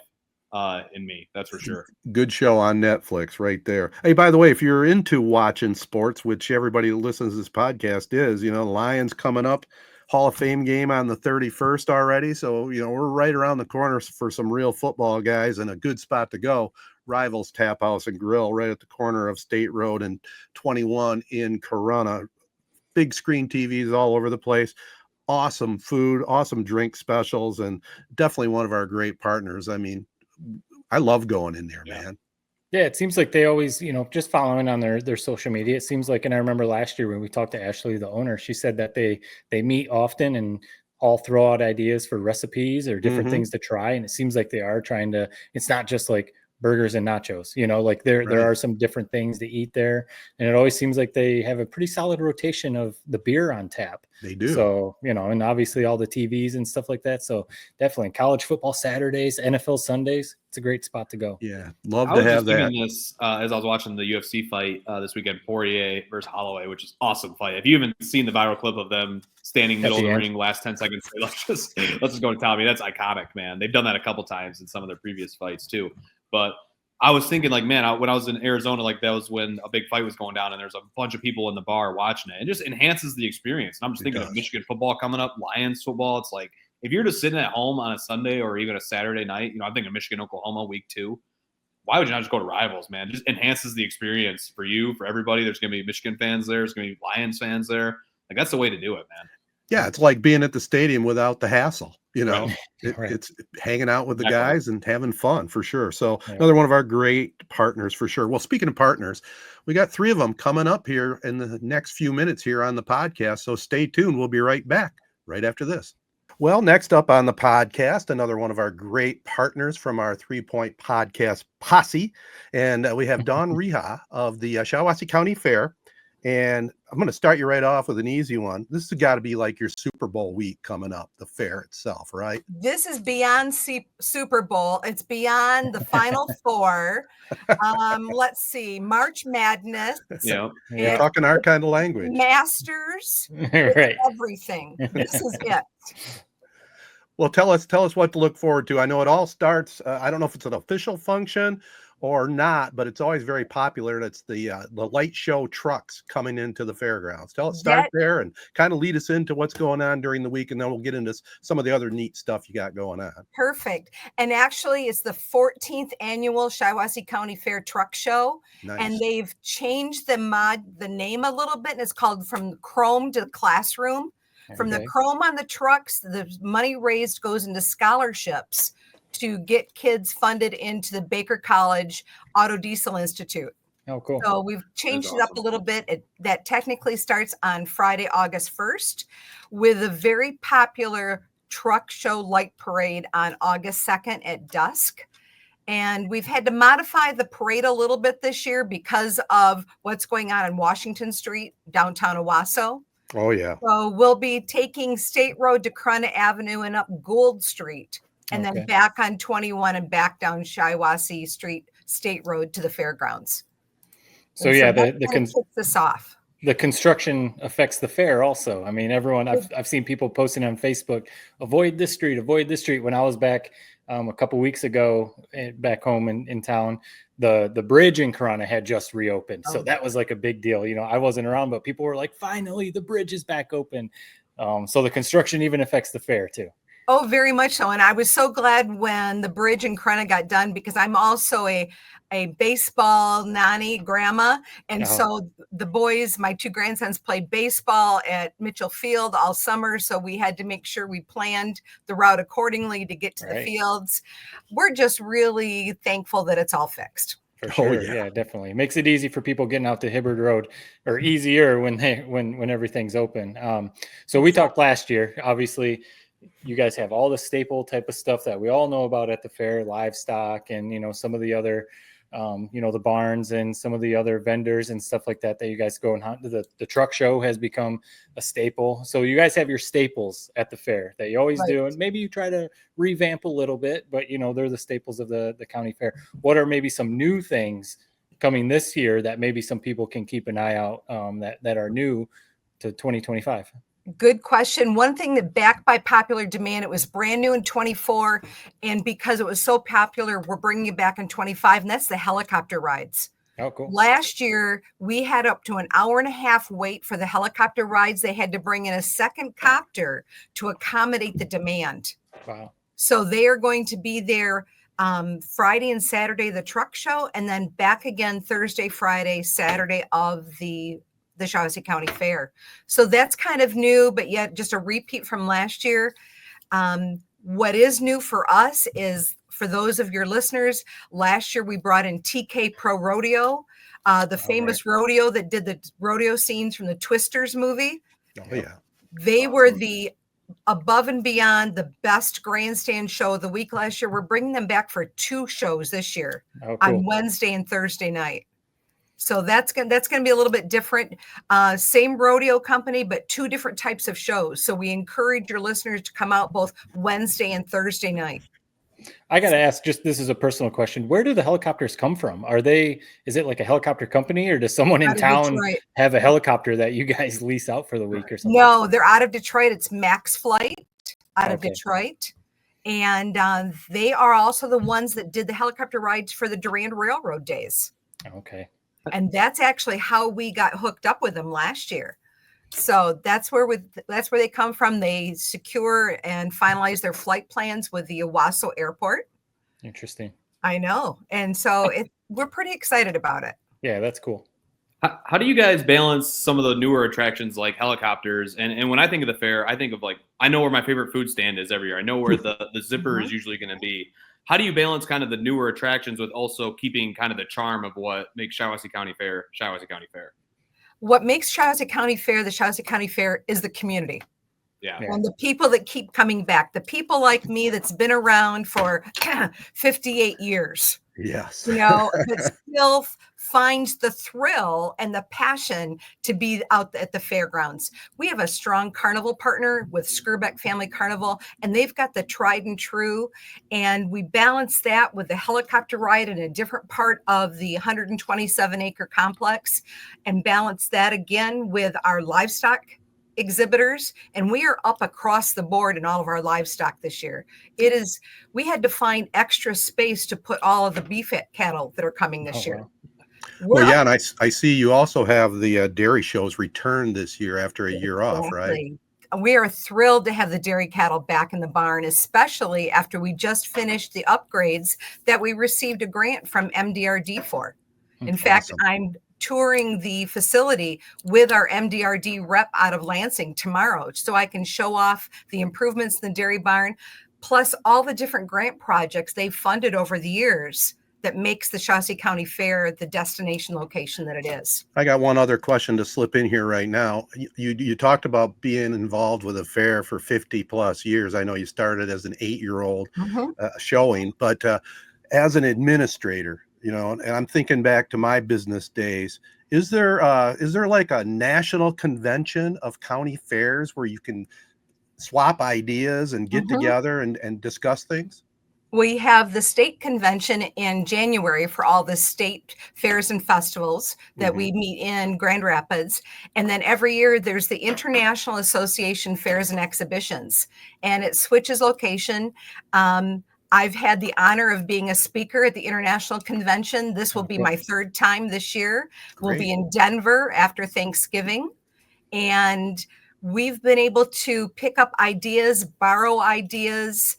in me. That's for sure. Good show on Netflix right there. Hey, by the way, if you're into watching sports, which everybody who listens to this podcast is, Lions coming up, Hall of Fame game on the 31st already. So, we're right around the corner for some real football guys and a good spot to go. Rivals Taphouse and Grille right at the corner of State Road and 21 in Corona. Big screen TVs all over the place. Awesome food, awesome drink specials, and definitely one of our great partners. I love going in there, man. Yeah, it seems like they always, just following on their social media. It seems like, and I remember last year when we talked to Ashley, the owner, she said that they meet often and all throw out ideas for recipes or different things to try. And it seems like they are trying to, it's not just like burgers and nachos. Like there are some different things to eat there, and it always seems like they have a pretty solid rotation of the beer on tap. They do. So, and obviously all the TVs and stuff like that. So definitely college football Saturdays, NFL Sundays, it's a great spot to go. Yeah. Love to have that. This, as I was watching the UFC fight this weekend, Poirier versus Holloway, which is awesome fight. If you haven't seen the viral clip of them standing middle of the ring, last 10 seconds, let's just go to Tommy. That's iconic, man. They've done that a couple times in some of their previous fights too. But I was thinking, like, man, when I was in Arizona, like, that was when a big fight was going down, and there's a bunch of people in the bar watching it. It just enhances the experience. And I'm just thinking of Michigan football coming up, Lions football. It's like, if you're just sitting at home on a Sunday or even a Saturday night, I'm thinking Michigan, Oklahoma, week 2. Why would you not just go to Rivals, man? It just enhances the experience for you, for everybody. There's going to be Michigan fans there. There's going to be Lions fans there. Like, that's the way to do it, man. Yeah, it's like being at the stadium without the hassle. Right. It's hanging out with the guys and having fun for sure. So another one of our great partners for sure. Well, speaking of partners, we got 3 of them coming up here in the next few minutes here on the podcast. So stay tuned. We'll be right back right after this. Well, next up on the podcast, another one of our great partners from our 3-Point Podcast posse. And we have Dawn Reha of the Shiawassee County Fair. And I'm going to start you right off with an easy one. This has got to be like your Super Bowl week coming up, the fair itself, right? This is beyond Super Bowl. It's beyond the Final Four. Let's see, March Madness. Yeah, you're talking our kind of language. Masters, right? Everything. This is it. Well, tell us what to look forward to. I know it all starts. I don't know if it's an official function or not, but it's always very popular. That's the light show trucks coming into the fairgrounds. Start there and kind of lead us into what's going on during the week, and then we'll get into some of the other neat stuff you got going on. Perfect. And actually, it's the 14th annual Shiawassee County Fair Truck Show, and they've changed the name a little bit, and it's called From Chrome to the Classroom. From the chrome on the trucks, the money raised goes into scholarships to get kids funded into the Baker College Auto Diesel Institute. Oh, cool. So we've changed it up a little bit. That technically starts on Friday, August 1st, with a very popular truck show light parade on August 2nd at dusk. And we've had to modify the parade a little bit this year because of what's going on Washington Street, downtown Owasso. Oh, yeah. So we'll be taking State Road to Corunna Avenue and up Gould Street, and then back on 21 and back down Shiawassee Street, State Road to the fairgrounds. So kicks this off. The construction affects the fair also. I mean, everyone, I've seen people posting on Facebook, avoid this street. When I was back a couple weeks ago back home in town, the bridge in Corunna had just reopened. So that was like a big deal. I wasn't around, but people were like, finally, the bridge is back open. So the construction even affects the fair too. Oh, very much so. And I was so glad when the bridge in Corunna got done, because I'm also a baseball nanny grandma. And so the boys, my 2 grandsons, played baseball at Mitchell Field all summer. So we had to make sure we planned the route accordingly to get to the fields. We're just really thankful that it's all fixed. For sure. Yeah, definitely. It makes it easy for people getting out to Hibbard Road, or easier when everything's open. So we talked last year, obviously. You guys have all the staple type of stuff that we all know about at the fair, livestock, and some of the other the barns and some of the other vendors and stuff like that you guys go and hunt. The truck show has become a staple. So you guys have your staples at the fair that you always do, and maybe you try to revamp a little bit, but they're the staples of the county fair. What are maybe some new things coming this year that maybe some people can keep an eye out that are new to 2025? Good question. One thing that, backed by popular demand, it was brand new in 24. And because it was so popular, we're bringing it back in 25. And that's the helicopter rides. Oh, cool. Last year, we had up to an hour and a half wait for the helicopter rides. They had to bring in a second copter to accommodate the demand. Wow. So they are going to be there Friday and Saturday, the truck show, and then back again Thursday, Friday, Saturday of the Shiawassee County Fair. So that's kind of new, but yet just a repeat from last year. What is new for us is, for those of your listeners, last year we brought in TK Pro Rodeo, the famous rodeo that did the rodeo scenes from the Twisters movie. Oh, yeah. They were the above and beyond the best grandstand show of the week last year, we're bringing them back for 2 shows this year on Wednesday and Thursday night. So that's gonna be a little bit different. Same rodeo company, but 2 different types of shows. So we encourage your listeners to come out both Wednesday and Thursday night. I got to ask, just this is a personal question. Where do the helicopters come from? Is it like a helicopter company, or does someone in town have a helicopter that you guys lease out for the week or something? No, they're out of Detroit. It's Max Flight out of Detroit. And they are also the ones that did the helicopter rides for the Durand Railroad days. Okay. And that's actually how we got hooked up with them last year. So that's where they come from. They secure and finalize their flight plans with the Owasso Airport. Interesting. I know. And so we're pretty excited about it. Yeah, that's cool. How do you guys balance some of the newer attractions like helicopters? And when I think of the fair, I think of I know where my favorite food stand is every year. I know where the zipper is usually going to be. How do you balance kind of the newer attractions with also keeping kind of the charm of what makes Shiawassee County Fair, Shiawassee County Fair? What makes Shiawassee County Fair the Shiawassee County Fair is the community. Yeah. And the people that keep coming back, the people like me that's been around for 58 years. Yes. That still finds the thrill and the passion to be out at the fairgrounds. We have a strong carnival partner with Skirbeck Family Carnival, and they've got the tried and true. And we balance that with the helicopter ride in a different part of the 127-acre complex, and balance that again with our livestock exhibitors, and we are up across the board in all of our livestock this year. We had to find extra space to put all of the beef cattle that are coming this year. Wow. Well, yeah, and I see you also have the dairy shows return this year after a year off, right? We are thrilled to have the dairy cattle back in the barn, especially after we just finished the upgrades that we received a grant from MDRD for. In fact, I'm touring the facility with our MDRD rep out of Lansing tomorrow, so I can show off the improvements in the dairy barn, plus all the different grant projects they've funded over the years that makes the Shiawassee County Fair the destination location that it is. I got one other question to slip in here right now. You talked about being involved with a fair for 50 plus years. I know you started as an 8-year-old showing, but as an administrator, and I'm thinking back to my business days, is there like a national convention of county fairs where you can swap ideas and get together and discuss things? We have the state convention in January for all the state fairs and festivals that we meet in Grand Rapids. And then every year there's the International Association Fairs and Exhibitions, and it switches location. I've had the honor of being a speaker at the International Convention. This will be my 3rd time this year. We'll be in Denver after Thanksgiving. And we've been able to pick up ideas, borrow ideas.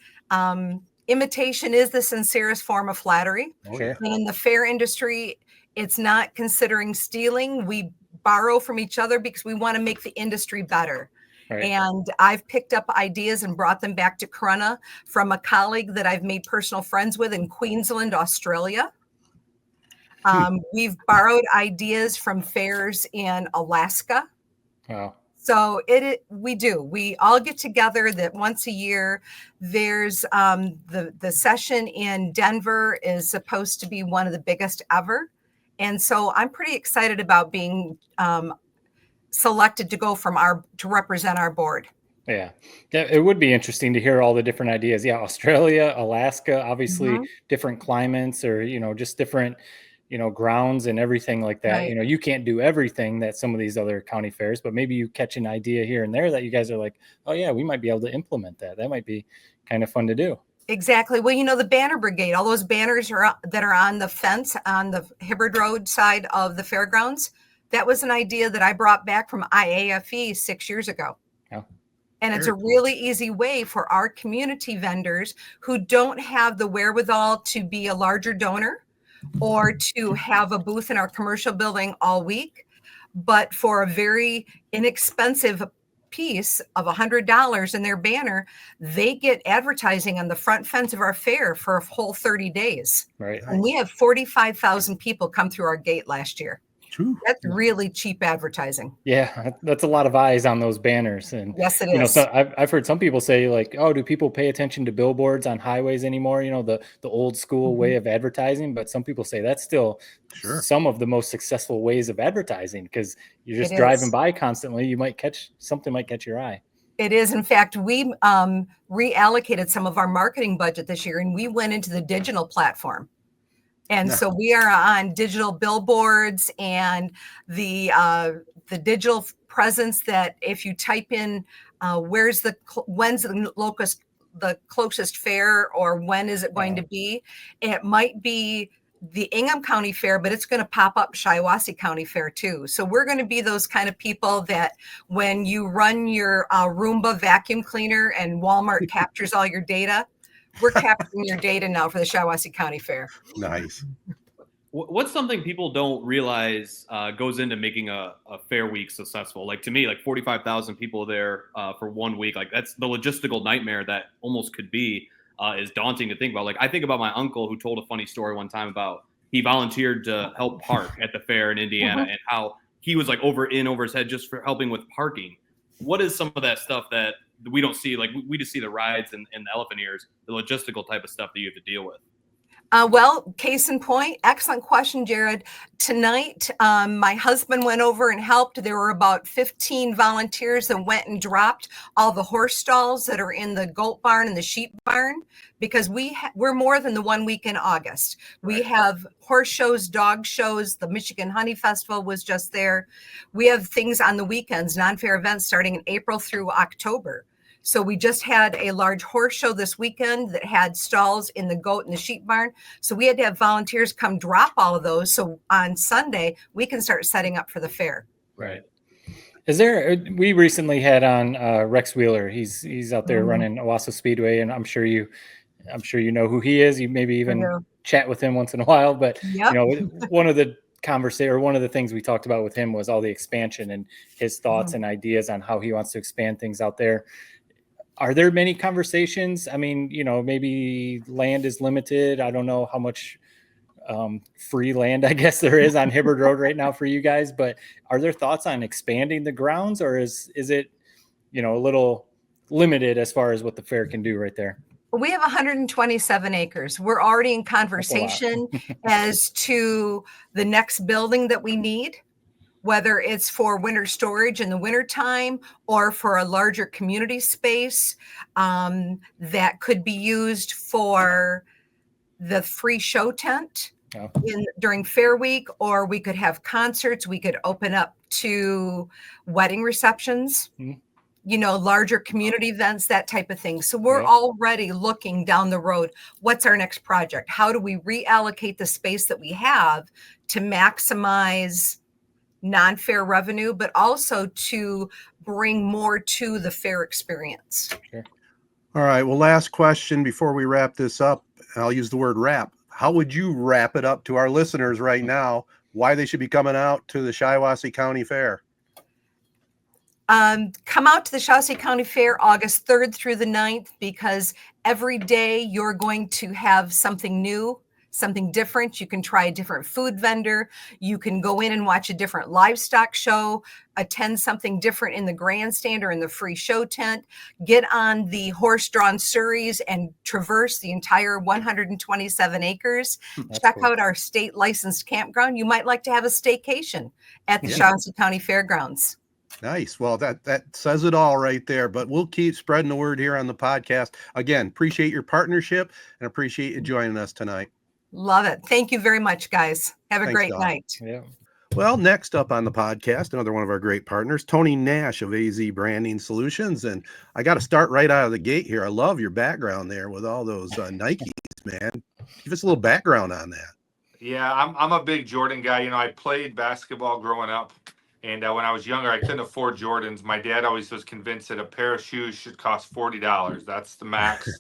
Imitation is the sincerest form of flattery. Sure. And in the fair industry, it's not considering stealing. We borrow from each other because we want to make the industry better. Right. And I've picked up ideas and brought them back to Corunna from a colleague that I've made personal friends with in Queensland, Australia. We've borrowed ideas from fairs in Alaska. Wow. So we all get together that once a year. There's the session in Denver is supposed to be one of the biggest ever. And so I'm pretty excited about being selected to go to represent our board. Yeah, it would be interesting to hear all the different ideas. Yeah, Australia, Alaska, obviously different climates, or just different grounds and everything like that. Right. You can't do everything that some of these other county fairs, but maybe you catch an idea here and there that you guys are like, oh yeah, we might be able to implement that. That might be kind of fun to do. Exactly. Well, the Banner Brigade, all those banners that are on the fence on the Hibbard Road side of the fairgrounds, that was an idea that I brought back from IAFE 6 years ago. Yeah. And it's a really easy way for our community vendors who don't have the wherewithal to be a larger donor or to have a booth in our commercial building all week, but for a very inexpensive piece of $100 in their banner, they get advertising on the front fence of our fair for a whole 30 days. Right. And we have 45,000 people come through our gate last year. True. That's really cheap advertising. Yeah, that's a lot of eyes on those banners. And, Yes, it you know, is. so I've heard some people say like, oh, do people pay attention to billboards on highways anymore? You know, the old school way of advertising. But some people say that's still Sure. some of the most successful ways of advertising, because you're just It driving is. by constantly. You might catch something, might catch your eye. It is. In fact, we reallocated some of our marketing budget this year, and we went into the digital platform. And so we are on digital billboards and the digital presence that if you type in when's the closest fair, or when is it going to be, it might be the Ingham County Fair, but it's going to pop up Shiawassee County Fair too. So we're going to be those kind of people that when you run your Roomba vacuum cleaner and Walmart captures all your data, we're capturing your data now for the Shiawassee County Fair. Nice. What's something people don't realize goes into making a fair week successful? Like, to me, like 45,000 people there for 1 week, like that's the logistical nightmare that almost could be is daunting to think about. Like, I think about my uncle who told a funny story one time about he volunteered to help park at the fair in Indiana and how he was like over his head just for helping with parking. What is some of that stuff that we don't see? Like, we just see the rides and the elephant ears, the logistical type of stuff that you have to deal with. Well, case in point, excellent question, Jared. Tonight, my husband went over and helped. There were about 15 volunteers that went and dropped all the horse stalls that are in the goat barn and the sheep barn, because we're more than the 1 week in August. We have horse shows, dog shows. The Michigan Honey Festival was just there. We have things on the weekends, non-fair events starting in April through October. So we just had a large horse show this weekend that had stalls in the goat and the sheep barn. So we had to have volunteers come drop all of those. So on Sunday, we can start setting up for the fair. Right. We recently had on Rex Wheeler. He's out there running Owasso Speedway, and I'm sure you know who he is. You maybe even chat with him once in a while. But you know, one of the things we talked about with him was all the expansion and his thoughts and ideas on how he wants to expand things out there. Are there many conversations? I mean, you know, maybe land is limited. I don't know how much free land, I guess, there is on Hibbard Road right now for you guys, but are there thoughts on expanding the grounds, or is it, you know, a little limited as far as what the fair can do right there? We have 127 acres. We're already in conversation as to the next building that we need, whether it's for winter storage in the wintertime or for a larger community space that could be used for the free show tent during Fair Week, or we could have concerts. We could open up to wedding receptions, you know, larger community events, that type of thing. So we're already looking down the road. What's our next project? How do we reallocate the space that we have to maximize non-fair revenue, but also to bring more to the fair experience? Sure. All right. Well, last question before we wrap this up. I'll use the word wrap. How would you wrap it up to our listeners right now? Why they should be coming out to the Shiawassee County Fair? Come out to the Shiawassee County Fair August 3rd through the 9th, because every day you're going to have something new, something different. You can try a different food vendor. You can go in and watch a different livestock show, attend something different in the grandstand or in the free show tent, get on the horse-drawn surreys and traverse the entire 127 acres. Check out our state licensed campground. You might like to have a staycation at the Shiawassee County Fairgrounds. Nice. Well, that says it all right there, but we'll keep spreading the word here on the podcast. Again, appreciate your partnership and appreciate you joining us tonight. Love it. Thank you very much, guys. Have a great night. Yeah. Well, next up on the podcast, another one of our great partners, Tony Nash of AZee Branding Solutions. And I got to start right out of the gate here. I love your background there with all those Nikes, man. Give us a little background on that. Yeah, I'm a big Jordan guy. You know, I played basketball growing up. And when I was younger, I couldn't afford Jordans. My dad always was convinced that a pair of shoes should cost $40. That's the max.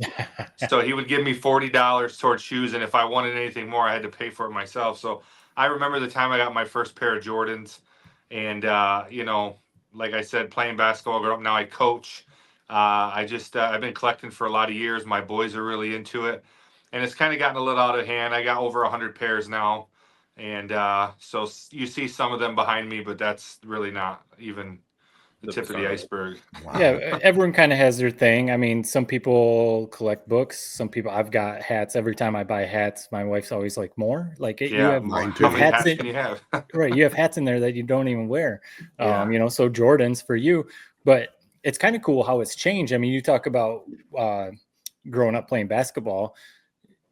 So he would give me $40 towards shoes. And if I wanted anything more, I had to pay for it myself. So I remember the time I got my first pair of Jordans. And, you know, like I said, playing basketball growing up. Now I coach. I've been collecting for a lot of years. My boys are really into it. And it's kind of gotten a little out of hand. I got over 100 pairs now. And so you see some of them behind me, but that's really not even the tip of the iceberg. Wow. Yeah, everyone kind of has their thing. I mean, some people collect books. Some people, I've got hats. Every time I buy hats, my wife's always like, more. Like you Yeah, have, mine you how have many hats in, can you have? right? You have hats in there that you don't even wear. Yeah. You know, so Jordans for you. But it's kind of cool how it's changed. I mean, you talk about growing up playing basketball.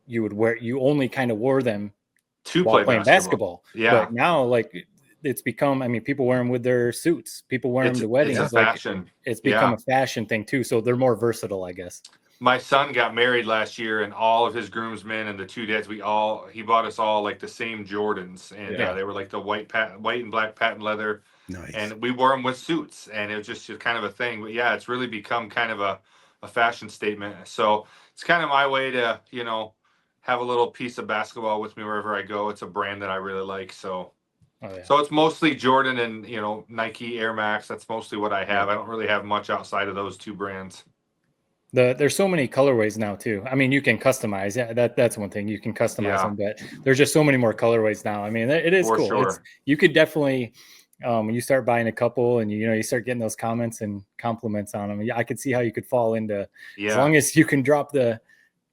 You only kind of wore them To while play playing basketball. Yeah. But now, like, it's become, I mean, people wear them with their suits. People wear them to weddings. It's a Like, fashion. it's become a fashion thing too. So they're more versatile, I guess. My son got married last year, and all of his groomsmen and the two dads, he bought us all like the same Jordans, and Yeah. they were like the white and black patent leather, Nice. and we wore them with suits, and it was just kind of a thing. But yeah, it's really become kind of a fashion statement. So it's kind of my way to, you know, have a little piece of basketball with me wherever I go. It's a brand that I really like. So so it's mostly Jordan and, you know, Nike Air Max. That's mostly what I have. I don't really have much outside of those two brands. There's so many colorways now too. I mean, you can customize. Yeah, that's one thing. You can customize them, but there's just so many more colorways now. I mean, it is For cool. sure. You could definitely, when you start buying a couple and you start getting those comments and compliments on them. I could see how you could fall into, as long as you can drop the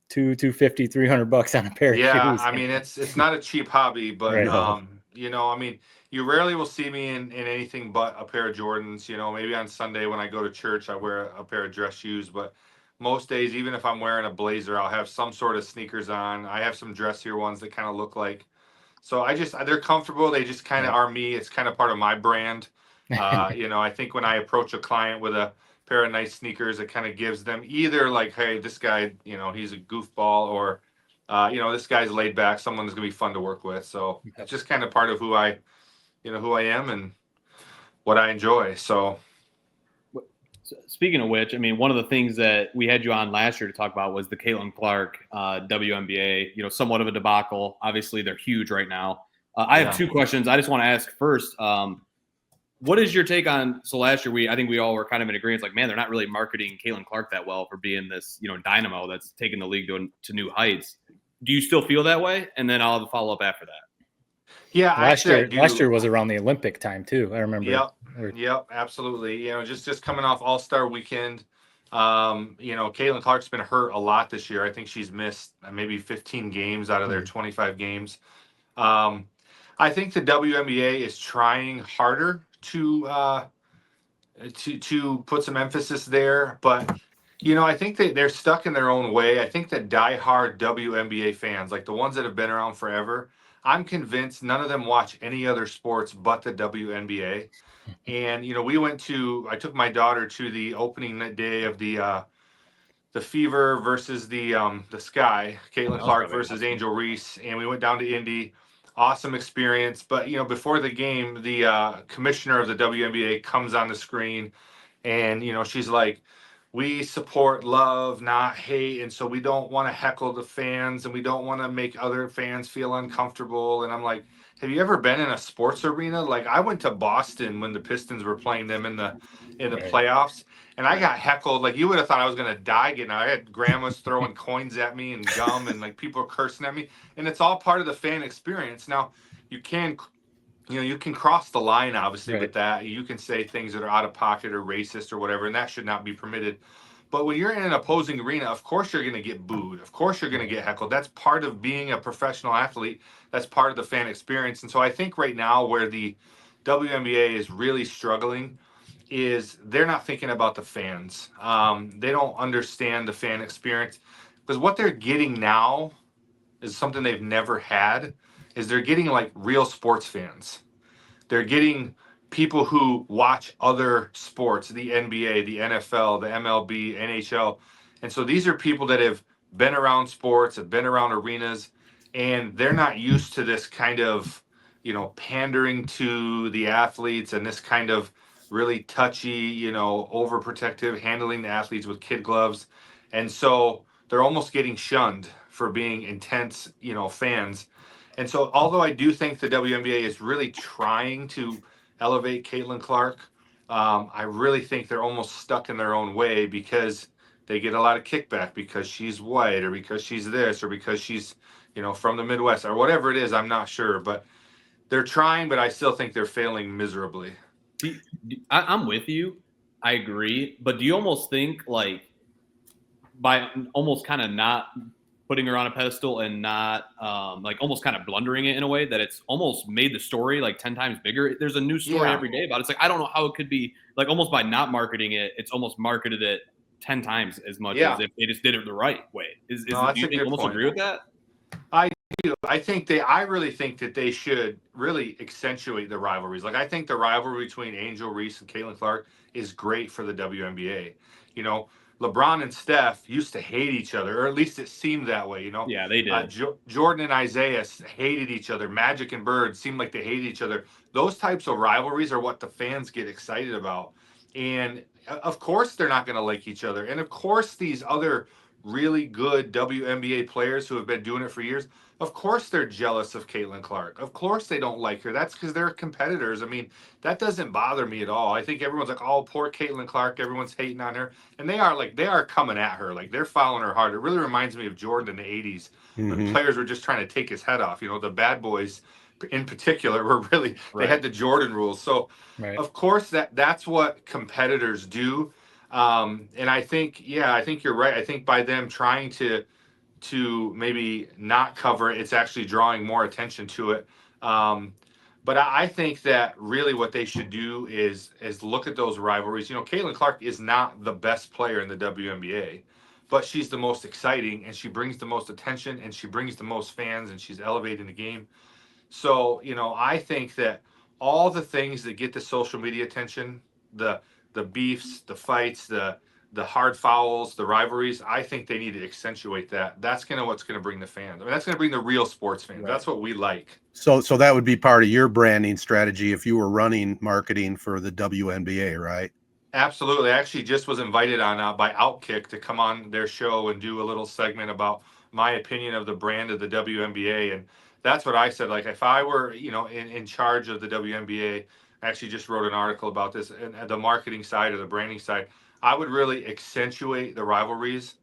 $250, $300 on a pair of shoes. Yeah, I mean, it's not a cheap hobby, but Right. you know, I mean, you rarely will see me in anything but a pair of Jordans. You know, maybe on Sunday when I go to church, I wear a pair of dress shoes, but most days, even if I'm wearing a blazer, I'll have some sort of sneakers on. I have some dressier ones that kind of look like. So they're comfortable. They just kind of are me. It's kind of part of my brand. You know, I think when I approach a client with a pair of nice sneakers, it kind of gives them either like, hey, this guy, you know, he's a goofball, or, you know, this guy's laid back. Someone that's going to be fun to work with. So it's just kind of part of who I am and what I enjoy. So. Speaking of which, I mean, one of the things that we had you on last year to talk about was the Caitlin Clark WNBA, you know, somewhat of a debacle. Obviously, they're huge right now. I have two questions. I just want to ask first, what is your take on, so last year, I think we all were kind of in agreement, like, man, they're not really marketing Caitlin Clark that well for being this, you know, dynamo that's taking the league to new heights. Do you still feel that way? And then I'll have a follow-up after that. Yeah, last year was around the Olympic time too. I remember. Yep, absolutely. You know, just coming off All-Star weekend. You know, Caitlin Clark's been hurt a lot this year. I think she's missed maybe 15 games out of their 25 games. I think the WNBA is trying harder to put some emphasis there, but you know, I think they're stuck in their own way. I think that diehard WNBA fans, like the ones that have been around forever, I'm convinced none of them watch any other sports but the WNBA. And you know, I took my daughter to the opening day of the Fever versus the Sky, Caitlin Clark versus Angel Reese, and we went down to Indy. Awesome experience. But you know, before the game, the commissioner of the WNBA comes on the screen, and you know, she's like, we support love, not hate, and so we don't want to heckle the fans, and we don't want to make other fans feel uncomfortable. And I'm like, have you ever been in a sports arena? Like, I went to Boston when the Pistons were playing them in the playoffs, and I got heckled. Like, you would have thought I was gonna die getting out. I had grandmas throwing coins at me and gum, and like people cursing at me, and it's all part of the fan experience. Now, you can cross the line, obviously, with that. You can say things that are out of pocket or racist or whatever, and that should not be permitted. But when you're in an opposing arena, of course you're going to get booed. Of course you're going to get heckled. That's part of being a professional athlete. That's part of the fan experience. And so I think right now where the WNBA is really struggling is they're not thinking about the fans. They don't understand the fan experience, because what they're getting now is something they've never had. Is they're getting like real sports fans. They're getting people who watch other sports, the NBA, the NFL, the MLB, NHL. And so these are people that have been around sports, have been around arenas, and they're not used to this kind of, you know, pandering to the athletes and this kind of really touchy, you know, overprotective, handling the athletes with kid gloves. And so they're almost getting shunned for being intense, you know, fans. And so although I do think the WNBA is really trying to elevate Caitlin Clark, I really think they're almost stuck in their own way, because they get a lot of kickback because she's white, or because she's this, or because she's, you know, from the Midwest, or whatever it is. I'm not sure, but they're trying, but I still think they're failing miserably. I'm with you. I agree. But do you almost think like by almost kind of not putting her on a pedestal and not like almost kind of blundering it in a way that it's almost made the story like 10 times bigger? There's a new story every day about it. It's like, I don't know how it could be like almost by not marketing it, it's almost marketed it 10 times as much as if they just did it the right way. Do you think almost agree with that? I do. I really think that they should really accentuate the rivalries. Like, I think the rivalry between Angel Reese and Caitlin Clark is great for the WNBA. You know, LeBron and Steph used to hate each other, or at least it seemed that way, you know? Yeah, they did. Jordan and Isaiah hated each other. Magic and Bird seemed like they hated each other. Those types of rivalries are what the fans get excited about. And of course, they're not going to like each other. And of course, these other really good WNBA players who have been doing it for years, of course they're jealous of Caitlin Clark. Of course they don't like her. That's because they're competitors. I mean, that doesn't bother me at all. I think everyone's like, oh, poor Caitlin Clark. Everyone's hating on her. And they are coming at her. Like, they're following her hard. It really reminds me of Jordan in the 80s. When players were just trying to take his head off. You know, the bad boys in particular were really, they had the Jordan rules. So, of course, that's what competitors do. And I think you're right. I think by them trying to maybe not cover it, it's actually drawing more attention to it. But I think that really what they should do is look at those rivalries. You know, Caitlin Clark is not the best player in the WNBA, but she's the most exciting, and she brings the most attention, and she brings the most fans, and she's elevating the game. So, you know, I think that all the things that get the social media attention, the beefs, the fights, the hard fouls, the rivalries, I think they need to accentuate that. That's what's gonna bring the fans. I mean, that's gonna bring the real sports fans. That's what we like. So that would be part of your branding strategy if you were running marketing for the WNBA, right? Absolutely. I actually just was invited on by Outkick to come on their show and do a little segment about my opinion of the brand of the WNBA. And that's what I said. Like, if I were, you know, in charge of the WNBA, I actually just wrote an article about this, and the marketing side or the branding side, I would really accentuate the rivalries,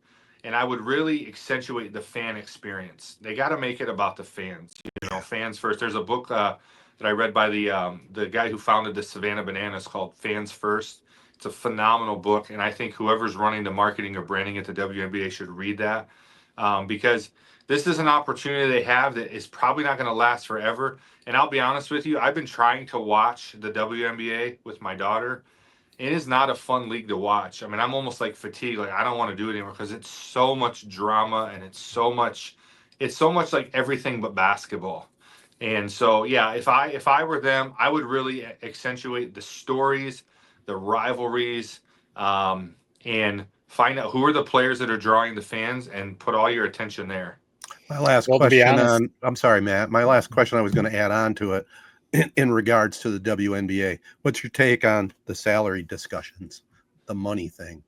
and I would really accentuate the fan experience. They got to make it about the fans, you know, fans first. There's a book that I read by the guy who founded the Savannah Bananas called Fans First. It's a phenomenal book, and I think whoever's running the marketing or branding at the WNBA should read that, because this is an opportunity they have that is probably not going to last forever. And I'll be honest with you, I've been trying to watch the WNBA with my daughter. It is not a fun league to watch. I mean, I'm almost like fatigued. Like, I don't want to do it anymore because it's so much drama, and it's so much like everything but basketball. And so, yeah, if I were them, I would really accentuate the stories, the rivalries, and find out who are the players that are drawing the fans and put all your attention there. My last question I'm sorry, Matt. My last question I was going to add on to it in regards to the WNBA. What's your take on the salary discussions, the money thing?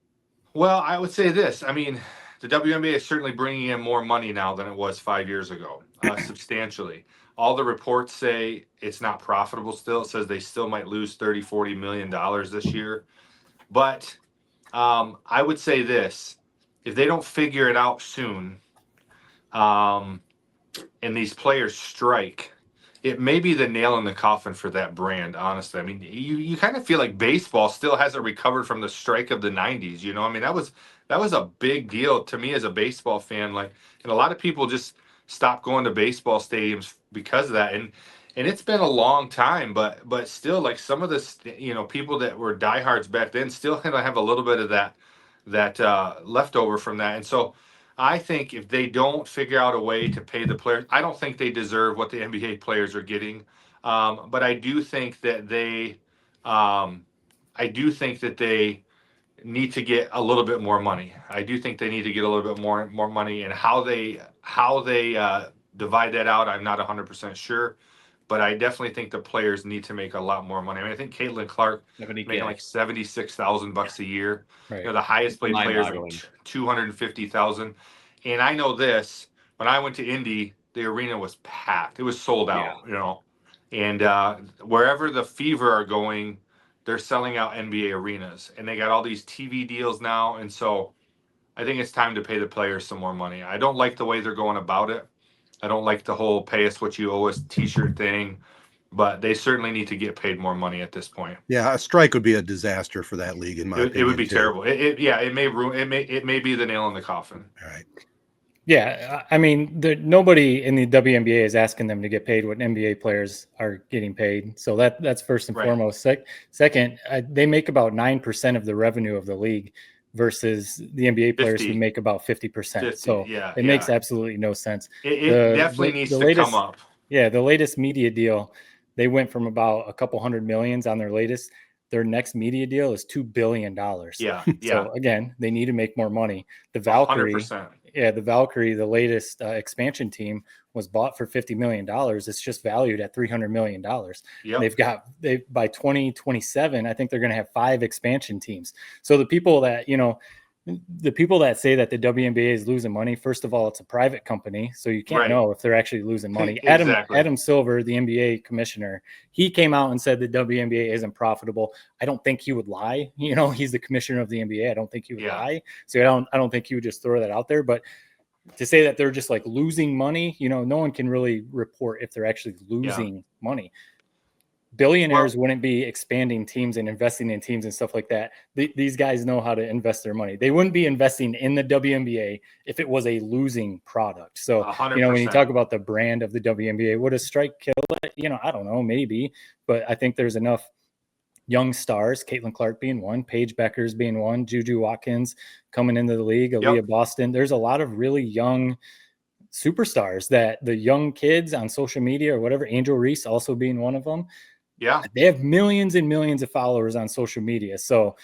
Well, I would say this. I mean, the WNBA is certainly bringing in more money now than it was 5 years ago, substantially. All the reports say it's not profitable still. It says they still might lose $30-40 million this year. But I would say this. If they don't figure it out soon, and these players strike, it may be the nail in the coffin for that brand, honestly. I mean, you kind of feel like baseball still hasn't recovered from the strike of the 90s, you know? I mean, that was a big deal to me as a baseball fan. Like, and a lot of people just stopped going to baseball stadiums because of that. And it's been a long time, but still, like, some of this, you know, people that were diehards back then still kind of have a little bit of that leftover from that. And so I think if they don't figure out a way to pay the players, I don't think they deserve what the NBA players are getting. But I do think that they need to get a little bit more money. I do think they need to get a little bit more money, and how they divide that out, I'm not 100% sure. But I definitely think the players need to make a lot more money. I mean, I think Caitlin Clark making like $76,000 a year. Right. You know, the highest paid players are $250,000. And I know this: when I went to Indy, the arena was packed. It was sold out. You know, and wherever the Fever are going, they're selling out NBA arenas, and they got all these TV deals now. And so, I think it's time to pay the players some more money. I don't like the way they're going about it. I don't like the whole pay us what you owe us t-shirt thing. but they certainly need to get paid more money at this point. Yeah, a strike would be a disaster for that league, in my opinion. It would be too. terrible. It may ruin. It may be the nail in the coffin. All right. Yeah, I mean, nobody in the WNBA is asking them to get paid what NBA players are getting paid. So that's first and Right. foremost. Second, they make about 9% of the revenue of the league versus the NBA players 50. who make about 50%. 50, So yeah, it makes absolutely no sense. It definitely needs to come up. Yeah, the latest media deal, they went from about a couple $100 million on their latest. Their next media deal is $2 billion. Yeah. So again, they need to make more money. The Valkyrie, 100%. the Valkyrie, the latest expansion team, was bought for $50 million. It's just valued at $300 million. Yep. They by 2027, I think they're going to have 5 expansion teams. So the people that say that the WNBA is losing money, first of all, it's a private company, so you can't know if they're actually losing money. Exactly. Adam Silver, the NBA commissioner, he came out and said the WNBA isn't profitable. I don't think he would lie. He's the commissioner of the NBA. I don't think he would lie. So I don't think he would just throw that out there. But to say that they're just like losing money, no one can really report if they're actually losing money. Billionaires wouldn't be expanding teams and investing in teams and stuff like that. These guys know how to invest their money. They wouldn't be investing in the WNBA if it was a losing product. So, 100%. When you talk about the brand of the WNBA, would a strike kill it? I don't know, maybe. But I think there's enough young stars, Caitlin Clark being one, Paige Beckers being one, Juju Watkins coming into the league, Aaliyah Boston. There's a lot of really young superstars that the young kids on social media or whatever, Angel Reese also being one of them. Yeah. They have millions and millions of followers on social media. So,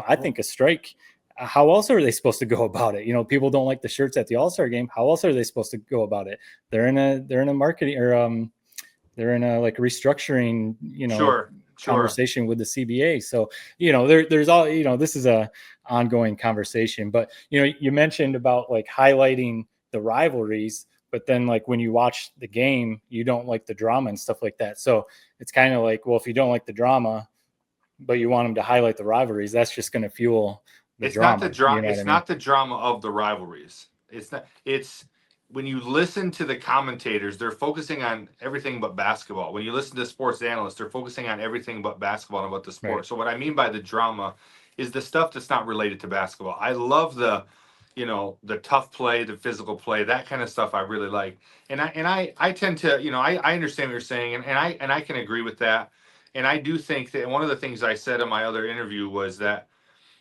I think a strike, how else are they supposed to go about it? People don't like the shirts at the All-Star game. How else are they supposed to go about it? They're in a marketing or they're in a like restructuring, conversation with the CBA. So, there's all, this is a ongoing conversation, but you mentioned about like highlighting the rivalries, but then like when you watch the game, you don't like the drama and stuff like that. So it's kind of like, well, if you don't like the drama, but you want them to highlight the rivalries, that's just going to fuel the drama. Not the drama. It's not the drama of the rivalries. It's when you listen to the commentators, they're focusing on everything but basketball. When you listen to sports analysts, they're focusing on everything but basketball and about the sport. Right. So what I mean by the drama is the stuff that's not related to basketball. I love the tough play, the physical play, that kind of stuff I really like. And I tend to, I understand what you're saying, and I can agree with that. And I do think that one of the things I said in my other interview was that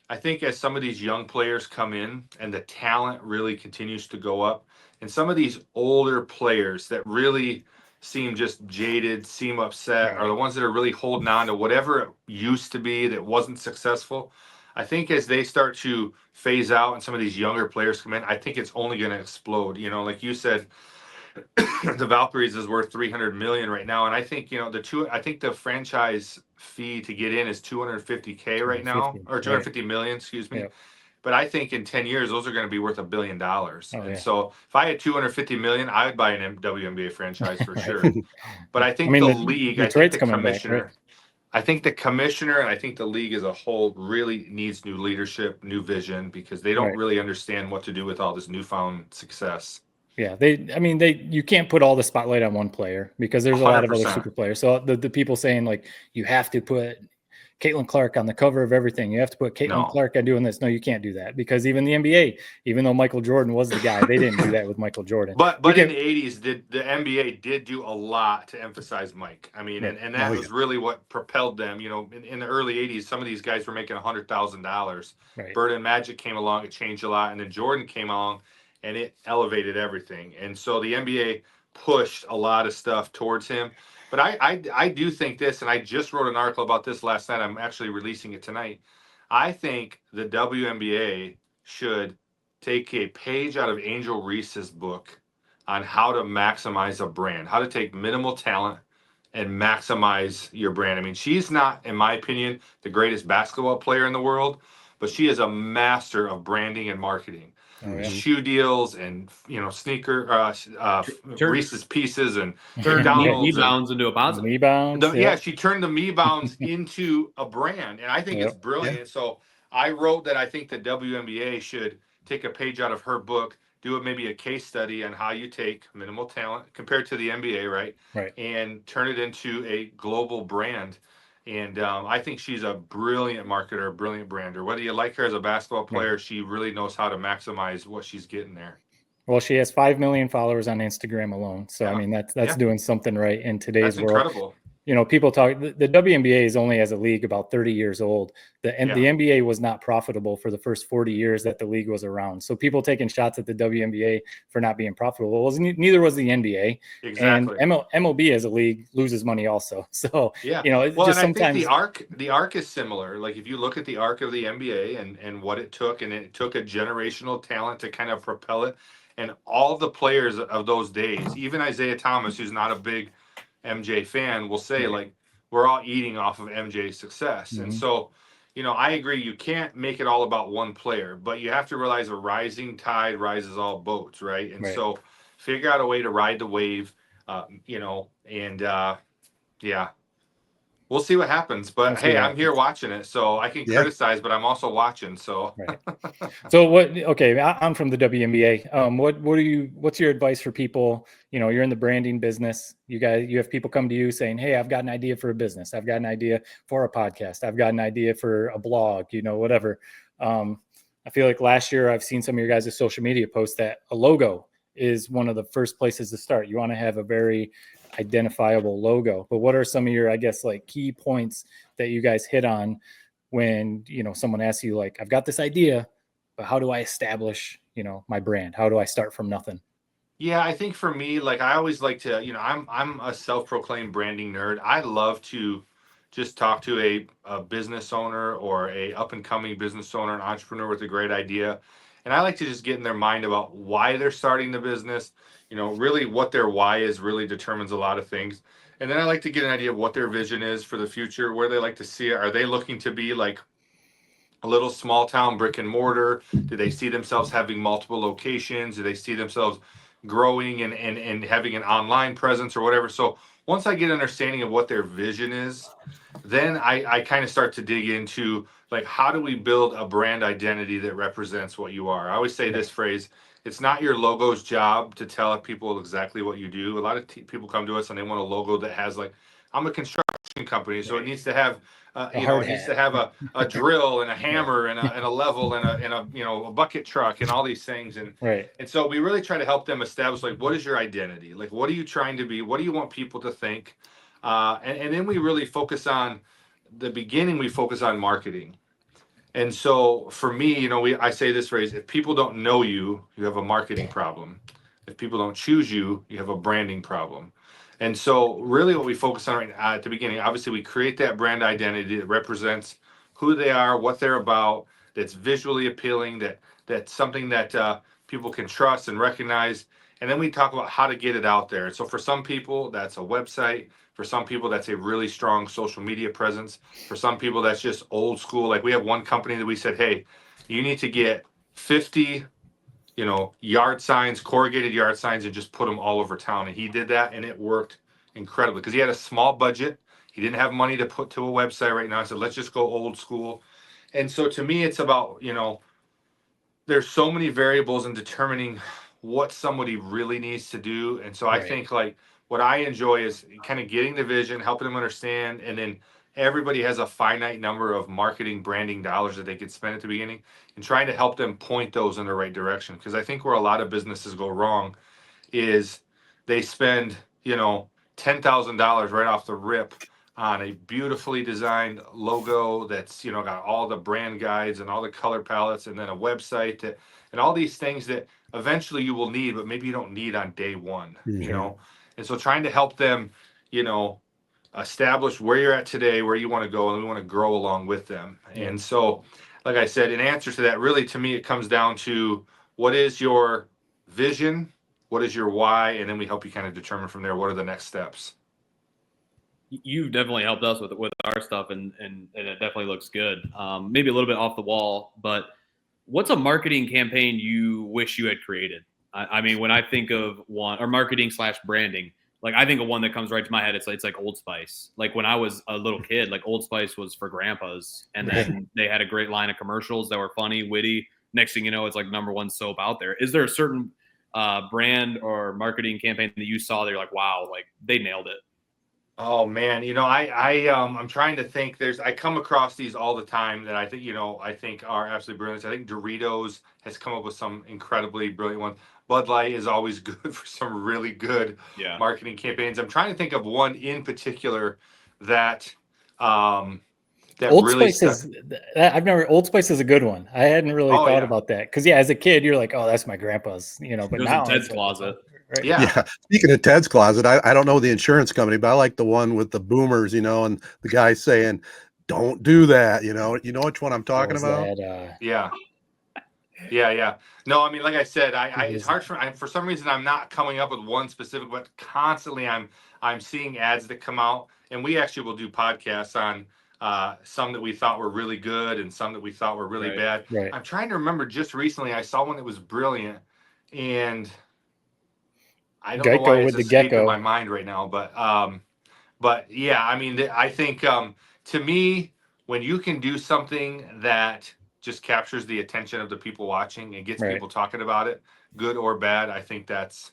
I think as some of these young players come in and the talent really continues to go up, and some of these older players that really seem just jaded, seem upset, are the ones that are really holding on to whatever it used to be that wasn't successful. I think as they start to phase out and some of these younger players come in, I think it's only going to explode. Like you said, the Valkyries is worth $300 million right now, and I think I think the franchise fee to get in is $250K right now, or $250 million, excuse me. Yeah. But I think in 10 years those are going to be worth $1 billion. So if I had $250 million, I would buy an WNBA franchise for sure. But I think the league, I think the commissioner. Back, right? I think the commissioner and I think the league as a whole really needs new leadership, new vision, because they don't really understand what to do with all this newfound success. Yeah, you can't put all the spotlight on one player because there's a 100%. Lot of other super players. So the people saying like you have to put Caitlin Clark on the cover of everything. You have to put Caitlin Clark on doing this. No, you can't do that because even the NBA, even though Michael Jordan was the guy, they didn't do that with Michael Jordan. But in the 80s, the NBA did do a lot to emphasize Mike. I mean, and that was really what propelled them. In the early 80s, some of these guys were making $100,000. Right. Bird and Magic came along, it changed a lot, and then Jordan came along, and it elevated everything. And so the NBA pushed a lot of stuff towards him. But I do think this, and I just wrote an article about this last night. I'm actually releasing it tonight. I think the WNBA should take a page out of Angel Reese's book on how to maximize a brand, how to take minimal talent and maximize your brand. I mean, she's not, in my opinion, the greatest basketball player in the world, but she is a master of branding and marketing. Shoe deals and sneaker Reese's Pieces and McDonald's into a positive. She turned the Me-Bounds into a brand, and I think it's brilliant. So I wrote that I think the WNBA should take a page out of her book do maybe a case study on how you take minimal talent compared to the NBA, right? Right. And turn it into a global brand. And I think she's a brilliant marketer, a brilliant brander. Whether you like her as a basketball player, she really knows how to maximize what she's getting there. Well, she has 5 million followers on Instagram alone. So, I mean, that's doing something right in today's world. Incredible. You know, people talk, the WNBA is only as a league about 30 years old. The NBA was not profitable for the first 40 years that the league was around. So people taking shots at the WNBA for not being profitable. Well, neither was the NBA. Exactly. And MLB as a league loses money also. So, yeah, you know, it's well, just and sometimes I think the arc is similar. Like if you look at the arc of the NBA and what it took, and it took a generational talent to kind of propel it. And all the players of those days, even Isaiah Thomas, who's not a big MJ fan, will say like, we're all eating off of MJ's success. And so, you know, I agree, you can't make it all about one player, but you have to realize a rising tide rises all boats, right? And so figure out a way to ride the wave, you know, and we'll see what happens. But hey, I'm here watching it, so I can criticize, but I'm also watching. So, So what? Okay, I'm from the WNBA. What's your advice for people? You know, you're in the branding business. You have people come to you saying, "Hey, I've got an idea for a business. I've got an idea for a podcast. I've got an idea for a blog. You know, whatever." I feel like last year I've seen some of your guys' social media posts that a logo is one of the first places to start. You want to have a very identifiable logo. But what are some of your, I guess, like key points that you guys hit on when, you know, someone asks you like, I've got this idea, but how do I establish, you know, my brand? How do I start from nothing? Yeah, I think for me, like I always like to, you know, I'm a self-proclaimed branding nerd. I love to just talk to a business owner or a up-and-coming business owner, an entrepreneur with a great idea. And I like to just get in their mind about why they're starting the business. You know, really what their why is really determines a lot of things. And then I like to get an idea of what their vision is for the future, where they like to see it. Are they looking to be like a little small town brick and mortar? Do they see themselves having multiple locations? Do they see themselves growing and having an online presence or whatever? So once I get an understanding of what their vision is, then I kind of start to dig into like, how do we build a brand identity that represents what you are? I always say this phrase: it's not your logo's job to tell people exactly what you do. A lot of people come to us and they want a logo that has like, I'm a construction company, so it needs to have you know, it needs to have a drill and a hammer and a level and a you know, a bucket truck and all these things. And and so we really try to help them establish like, what is your identity? Like, what are you trying to be? What do you want people to think? And then we really focus on the beginning. We focus on marketing. And so for me, you know, I say this phrase: if people don't know you, you have a marketing problem. If people don't choose you, you have a branding problem. And so really what we focus on right at the beginning, obviously we create that brand identity that represents who they are, what they're about, that's visually appealing, that's something that people can trust and recognize. And then we talk about how to get it out there. So for some people, that's a website. For some people, that's a really strong social media presence. For some people, that's just old school. Like we have one company that we said, hey, you need to get 50, you know, yard signs, corrugated yard signs, and just put them all over town. And he did that, and it worked incredibly because he had a small budget. He didn't have money to put to a website right now. I said, let's just go old school. And so to me, it's about, you know, there's so many variables in determining what somebody really needs to do. And so I think like what I enjoy is kind of getting the vision, helping them understand, and then everybody has a finite number of marketing branding dollars that they could spend at the beginning, and trying to help them point those in the right direction. Because I think where a lot of businesses go wrong is they spend, you know, $10,000 right off the rip on a beautifully designed logo that's, you know, got all the brand guides and all the color palettes, and then a website and all these things that eventually you will need, but maybe you don't need on day one, you know? And so trying to help them, you know, establish where you're at today, where you want to go, and we want to grow along with them. And so, like I said, in answer to that, really, to me, it comes down to what is your vision, what is your why, and then we help you kind of determine from there what are the next steps. You've definitely helped us with our stuff, and it definitely looks good. Maybe a little bit off the wall, but what's a marketing campaign you wish you had created? I mean, when I think of one, or marketing / branding, like I think of one that comes right to my head. It's like Old Spice. Like when I was a little kid, like Old Spice was for grandpas, and then they had a great line of commercials that were funny, witty, next thing you know, it's like #1 soap out there. Is there a certain brand or marketing campaign that you saw that you're like, wow, like they nailed it? Oh man, I'm trying to think. I come across these all the time that I think are absolutely brilliant. I think Doritos has come up with some incredibly brilliant ones. Bud Light is always good for some really good marketing campaigns. I'm trying to think of one in particular that Old really Spice Old Spice is a good one. I hadn't really thought about that because as a kid you're like, oh, that's my grandpa's, but it was now in Ted's closet. Right? Yeah. Speaking of Ted's closet, I don't know the insurance company, but I like the one with the boomers, and the guy saying, "Don't do that." You know which one I'm talking about? Yeah. No, I mean, like I said, it's hard for some reason I'm not coming up with one specific, but constantly I'm seeing ads that come out, and we actually will do podcasts on some that we thought were really good and some that we thought were really bad. Right. I'm trying to remember. Just recently, I saw one that was brilliant, and I don't know why it's escaping my mind right now. But yeah, I mean, I think to me, when you can do something that just captures the attention of the people watching and gets people talking about it, good or bad, I think that's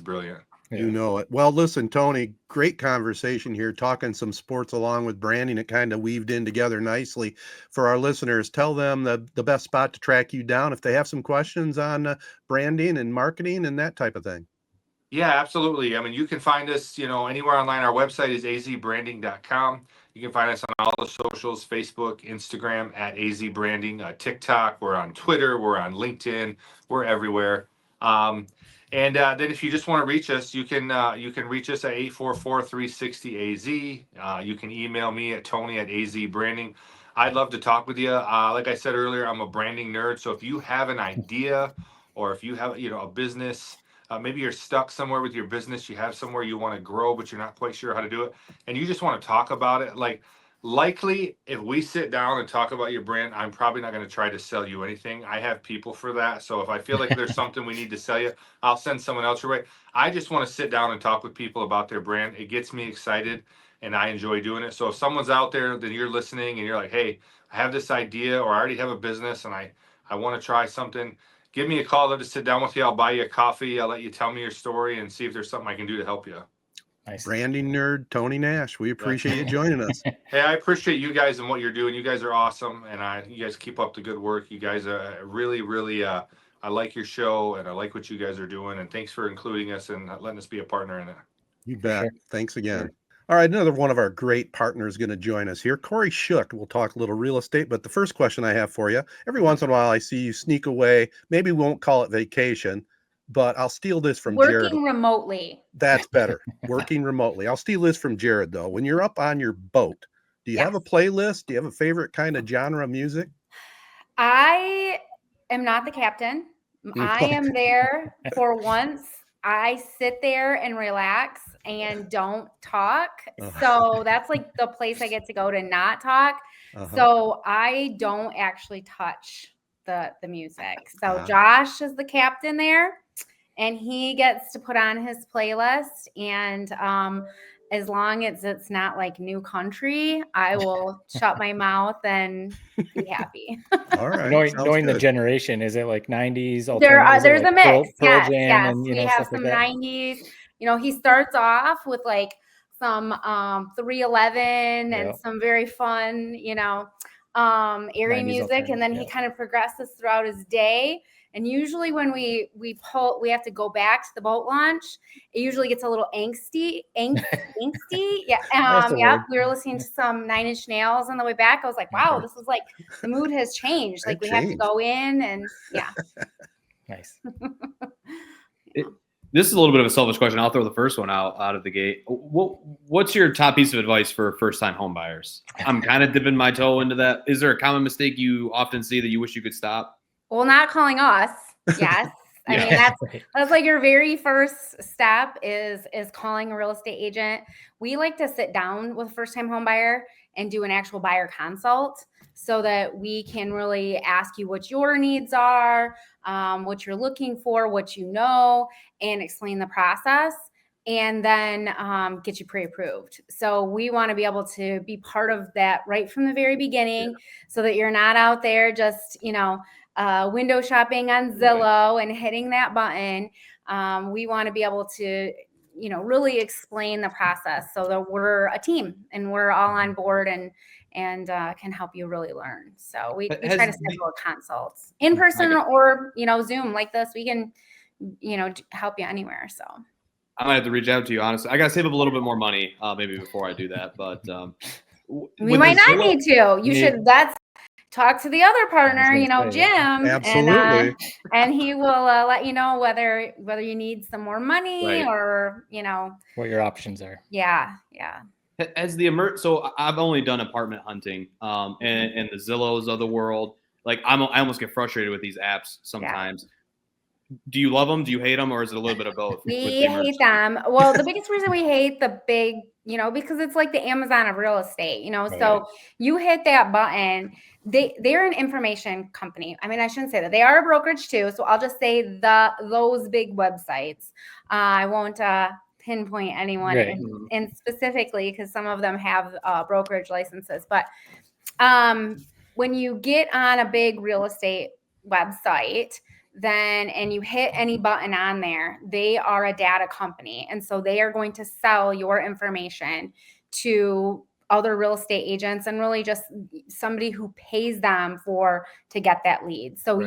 brilliant. You know it. Well, listen, Tony, great conversation here, talking some sports along with branding. It kind of weaved in together nicely for our listeners. Tell them the best spot to track you down if they have some questions on branding and marketing and that type of thing. Yeah, absolutely. I mean, you can find us, anywhere online. Our website is azbranding.com. You can find us on all the socials, Facebook, Instagram at AZee Branding, TikTok. We're on Twitter. We're on LinkedIn. We're everywhere. And then if you just want to reach us, you can reach us at 844-360-AZee. You can email me at Tony@AZeeBranding. I'd love to talk with you. Like I said earlier, I'm a branding nerd. So if you have an idea or if you have, a business, maybe you're stuck somewhere with your business, you have somewhere you want to grow, but you're not quite sure how to do it, and you just want to talk about it. Likely, if we sit down and talk about your brand, I'm probably not going to try to sell you anything. I have people for that. So if I feel like there's something we need to sell you, I'll send someone else your way. I just want to sit down and talk with people about their brand. It gets me excited, and I enjoy doing it. So if someone's out there, then you're listening, and you're like, hey, I have this idea, or I already have a business, and I want to try something. Give me a call. I'll just sit down with you. I'll buy you a coffee. I'll let you tell me your story and see if there's something I can do to help you. Nice. Branding nerd, Tony Nash. We appreciate you joining us. Hey, I appreciate you guys and what you're doing. You guys are awesome. And you guys keep up the good work. You guys are really, really, I like your show and I like what you guys are doing. And thanks for including us and letting us be a partner in it. You bet. Sure. Thanks again. Sure. All right, another one of our great partners is going to join us here. Kori Shook. We'll talk a little real estate, but the first question I have for you, every once in a while I see you sneak away. Maybe we won't call it vacation, but I'll steal this from Jared. Working remotely. That's better. Working remotely. I'll steal this from Jared, though. When you're up on your boat, do you have a playlist? Do you have a favorite kind of genre of music? I am not the captain. I am there for once. I sit there and relax and don't talk. So that's like the place I get to go to not talk. So I don't actually touch the music. So Josh is the captain there and he gets to put on his playlist. And as long as it's not like new country, I will shut my mouth and be happy. All right. Knowing the generation, is it like 90s? There's a mix. Pearl yes. Jam and, we have some like 90s. He starts off with like some 311 and some very fun, airy music. And then he kind of progresses throughout his day. And usually when we have to go back to the boat launch, it usually gets a little angsty. Yeah. We were listening to some 9 Inch Nails on the way back. I was like, wow, this is like, the mood has changed. Like we have to go in and Nice. This is a little bit of a selfish question. I'll throw the first one out of the gate. What's your top piece of advice for first-time home buyers? I'm kind of dipping my toe into that. Is there a common mistake you often see that you wish you could stop? Well, not calling us. Yes. I mean, that's like your very first step is calling a real estate agent. We like to sit down with a first-time home buyer and do an actual buyer consult so that we can really ask you what your needs are, what you're looking for, what you know, and explain the process, and then get you pre-approved. So we want to be able to be part of that right from the very beginning so that you're not out there just, window shopping on Zillow and hitting that button. We want to be able to, really explain the process so that we're a team and we're all on board and can help you really learn. So we try to schedule a consult in person or, Zoom like this. We can, help you anywhere. So I might have to reach out to you, honestly. I got to save up a little bit more money maybe before I do that. But we might not need to. You should. Talk to the other partner, Jim. Absolutely. And he will let you know whether you need some more money or, what your options are. Yeah. As so I've only done apartment hunting and the Zillows of the world. Like I almost get frustrated with these apps sometimes. Yeah. Do you love them? Do you hate them? Or is it a little bit of both? We hate them. Well, the biggest reason we hate the big, because it's like the Amazon of real estate, so you hit that button. They're an information company. I mean, I shouldn't say that. They are a brokerage too. So I'll just say those big websites. I won't pinpoint anyone in specifically because some of them have brokerage licenses. But when you get on a big real estate website, and you hit any button on there, they are a data company. And so they are going to sell your information to other real estate agents and really just somebody who pays them to get that lead. So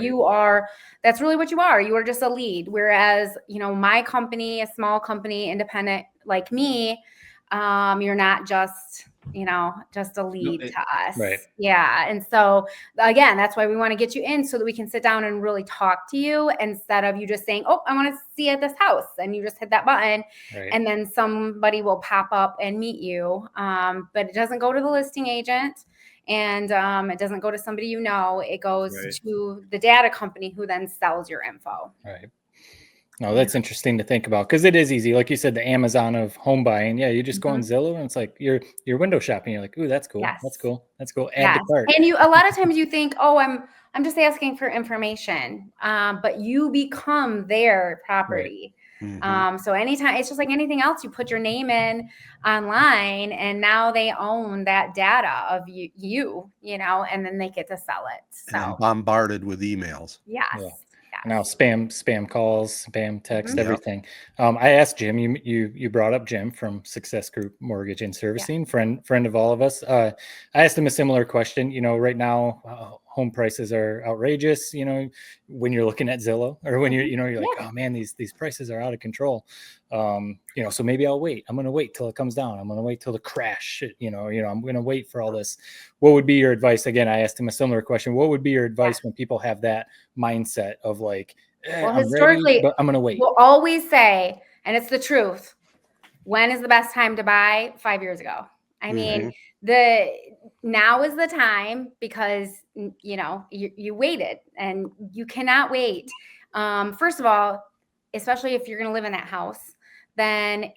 that's really what you are. You are just a lead. Whereas, my company, a small company, independent like me, you're not just a lead to us. Right. Yeah. And so again, that's why we want to get you in so that we can sit down and really talk to you instead of you just saying, oh, I want to see at this house. And you just hit that button and then somebody will pop up and meet you. But it doesn't go to the listing agent and it doesn't go to somebody, it goes to the data company who then sells your info. Right. No, that's interesting to think about because it is easy. Like you said, the Amazon of home buying. Yeah, you just go on Zillow and it's like you're window shopping. You're like, ooh, that's cool. Yes. That's cool. Let's go add to cart. And a lot of times you think, oh, I'm just asking for information. But you become their property. Right. So anytime, it's just like anything else, you put your name in online and now they own that data of you, and then they get to sell it. So and I'm bombarded with emails. Yes. Yeah. Now spam calls, spam text, everything. I asked Jim, you brought up Jim from Success Group Mortgage and Servicing, friend of all of us. I asked him a similar question. Right now home prices are outrageous, when you're looking at Zillow or when you're like, oh man, these prices are out of control. So maybe I'll wait. I'm going to wait till it comes down. I'm going to wait till the crash, I'm going to wait for all this. What would be your advice? Again, I asked him a similar question. What would be your advice when people have that mindset of like, I'm historically, ready, but I'm going to wait? We'll always say, and it's the truth, when is the best time to buy? 5 years ago. I mean, now is the time because, you waited and you cannot wait. First of all, especially if you're going to live in that house, then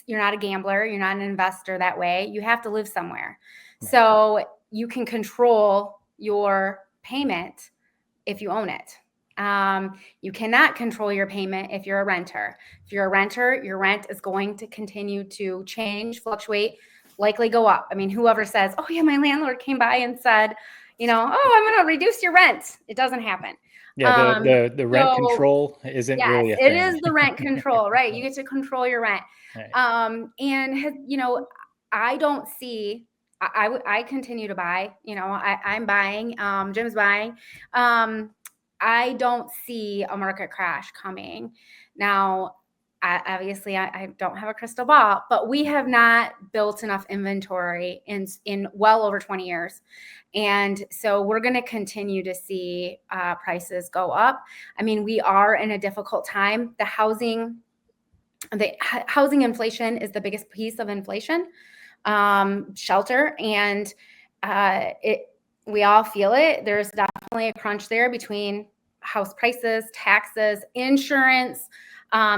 you're not a gambler. You're not an investor that way. You have to live somewhere. Right. So you can control your payment if you own it. You cannot control your payment if you're a renter. If you're a renter, your rent is going to continue to change, fluctuate, likely go up. I mean, whoever says, oh yeah, my landlord came by and said, oh, I'm going to reduce your rent. It doesn't happen. Yeah, the rent control isn't really a thing. It is the rent control, right? You get to control your rent. Right. I don't see, I continue to buy, I'm buying, Jim's buying. I don't see a market crash coming. Now, I don't have a crystal ball, but we have not built enough inventory in well over 20 years. And so we're going to continue to see prices go up. I mean, we are in a difficult time. The housing inflation is the biggest piece of inflation, shelter, and we all feel it. There's definitely a crunch there between house prices, taxes, insurance,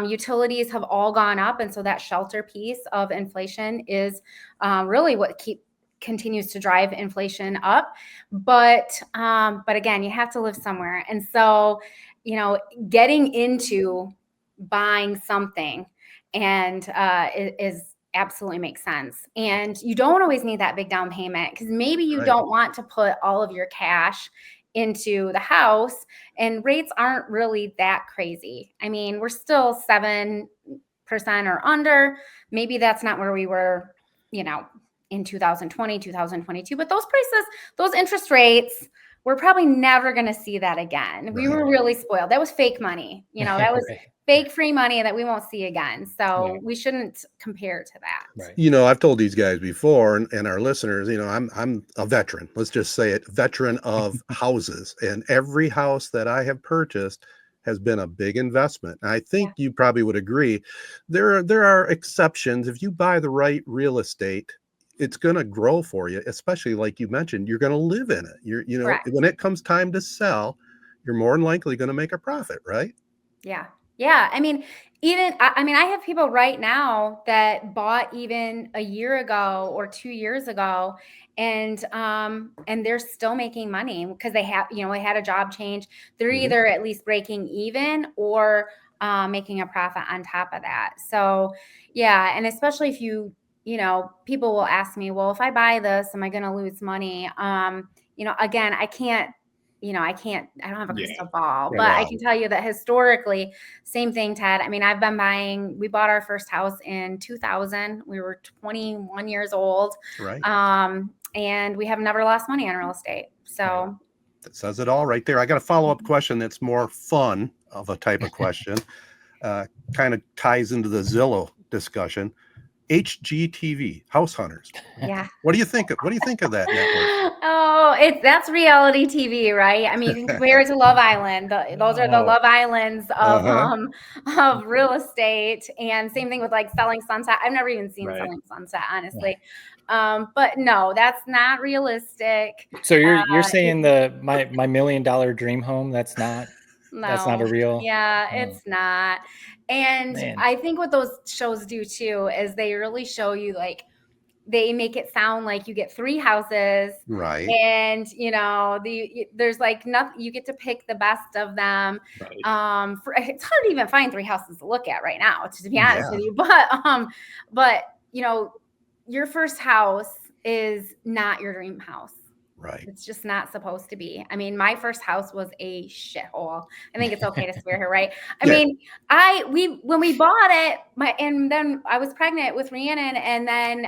utilities have all gone up. And so that shelter piece of inflation is really what continues to drive inflation up. But again, you have to live somewhere. And so, getting into buying something and is absolutely makes sense. And you don't always need that big down payment because maybe you don't want to put all of your cash into the house, and rates aren't really that crazy. I mean, we're still 7% or under. Maybe that's not where we were, in 2020, 2022, but those prices, those interest rates, we're probably never going to see that again. We were really spoiled. That was fake money. That was fake free money that we won't see again. So we shouldn't compare to that. Right. I've told these guys before and our listeners, I'm a veteran. Let's just say it, veteran of houses, and every house that I have purchased has been a big investment. And I think you probably would agree. There are exceptions. If you buy the right real estate, it's going to grow for you, especially like you mentioned, you're going to live in it. When it comes time to sell, you're more than likely going to make a profit, right? Yeah. Yeah. I mean, I have people right now that bought even a year ago or 2 years ago, and they're still making money because they have, they had a job change. They're either at least breaking even or making a profit on top of that. So yeah. And especially if people will ask me, well, if I buy this, am I going to lose money? Again, I don't have a crystal ball, but I can tell you that historically, same thing, Ted. I mean, we bought our first house in 2000. We were 21 years old. Right. And we have never lost money on real estate. So that says it all right there. I got a follow-up question that's more fun of a type of question. Kind of ties into the Zillow discussion. HGTV, House Hunters. Yeah. What do you think of that network? Oh, that's reality TV, right? I mean, you can compare it to Love Island. Those are the Love Islands of real estate, and same thing with like Selling Sunset. I've never even seen Selling Sunset, honestly. But no, that's not realistic. So you're saying my $1 million dream home, that's not a real. Yeah, it's not. And I think what those shows do too is they really show you, like, they make it sound like you get 3 houses, right? And there's like nothing, you get to pick the best of them. Right. It's hard to even find 3 houses to look at right now, to be honest with you. But your first house is not your dream house. Right. It's just not supposed to be. I mean, my first house was a shithole. I think it's okay to swear here, right? I mean, when we bought it, and then I was pregnant with Rhiannon, and then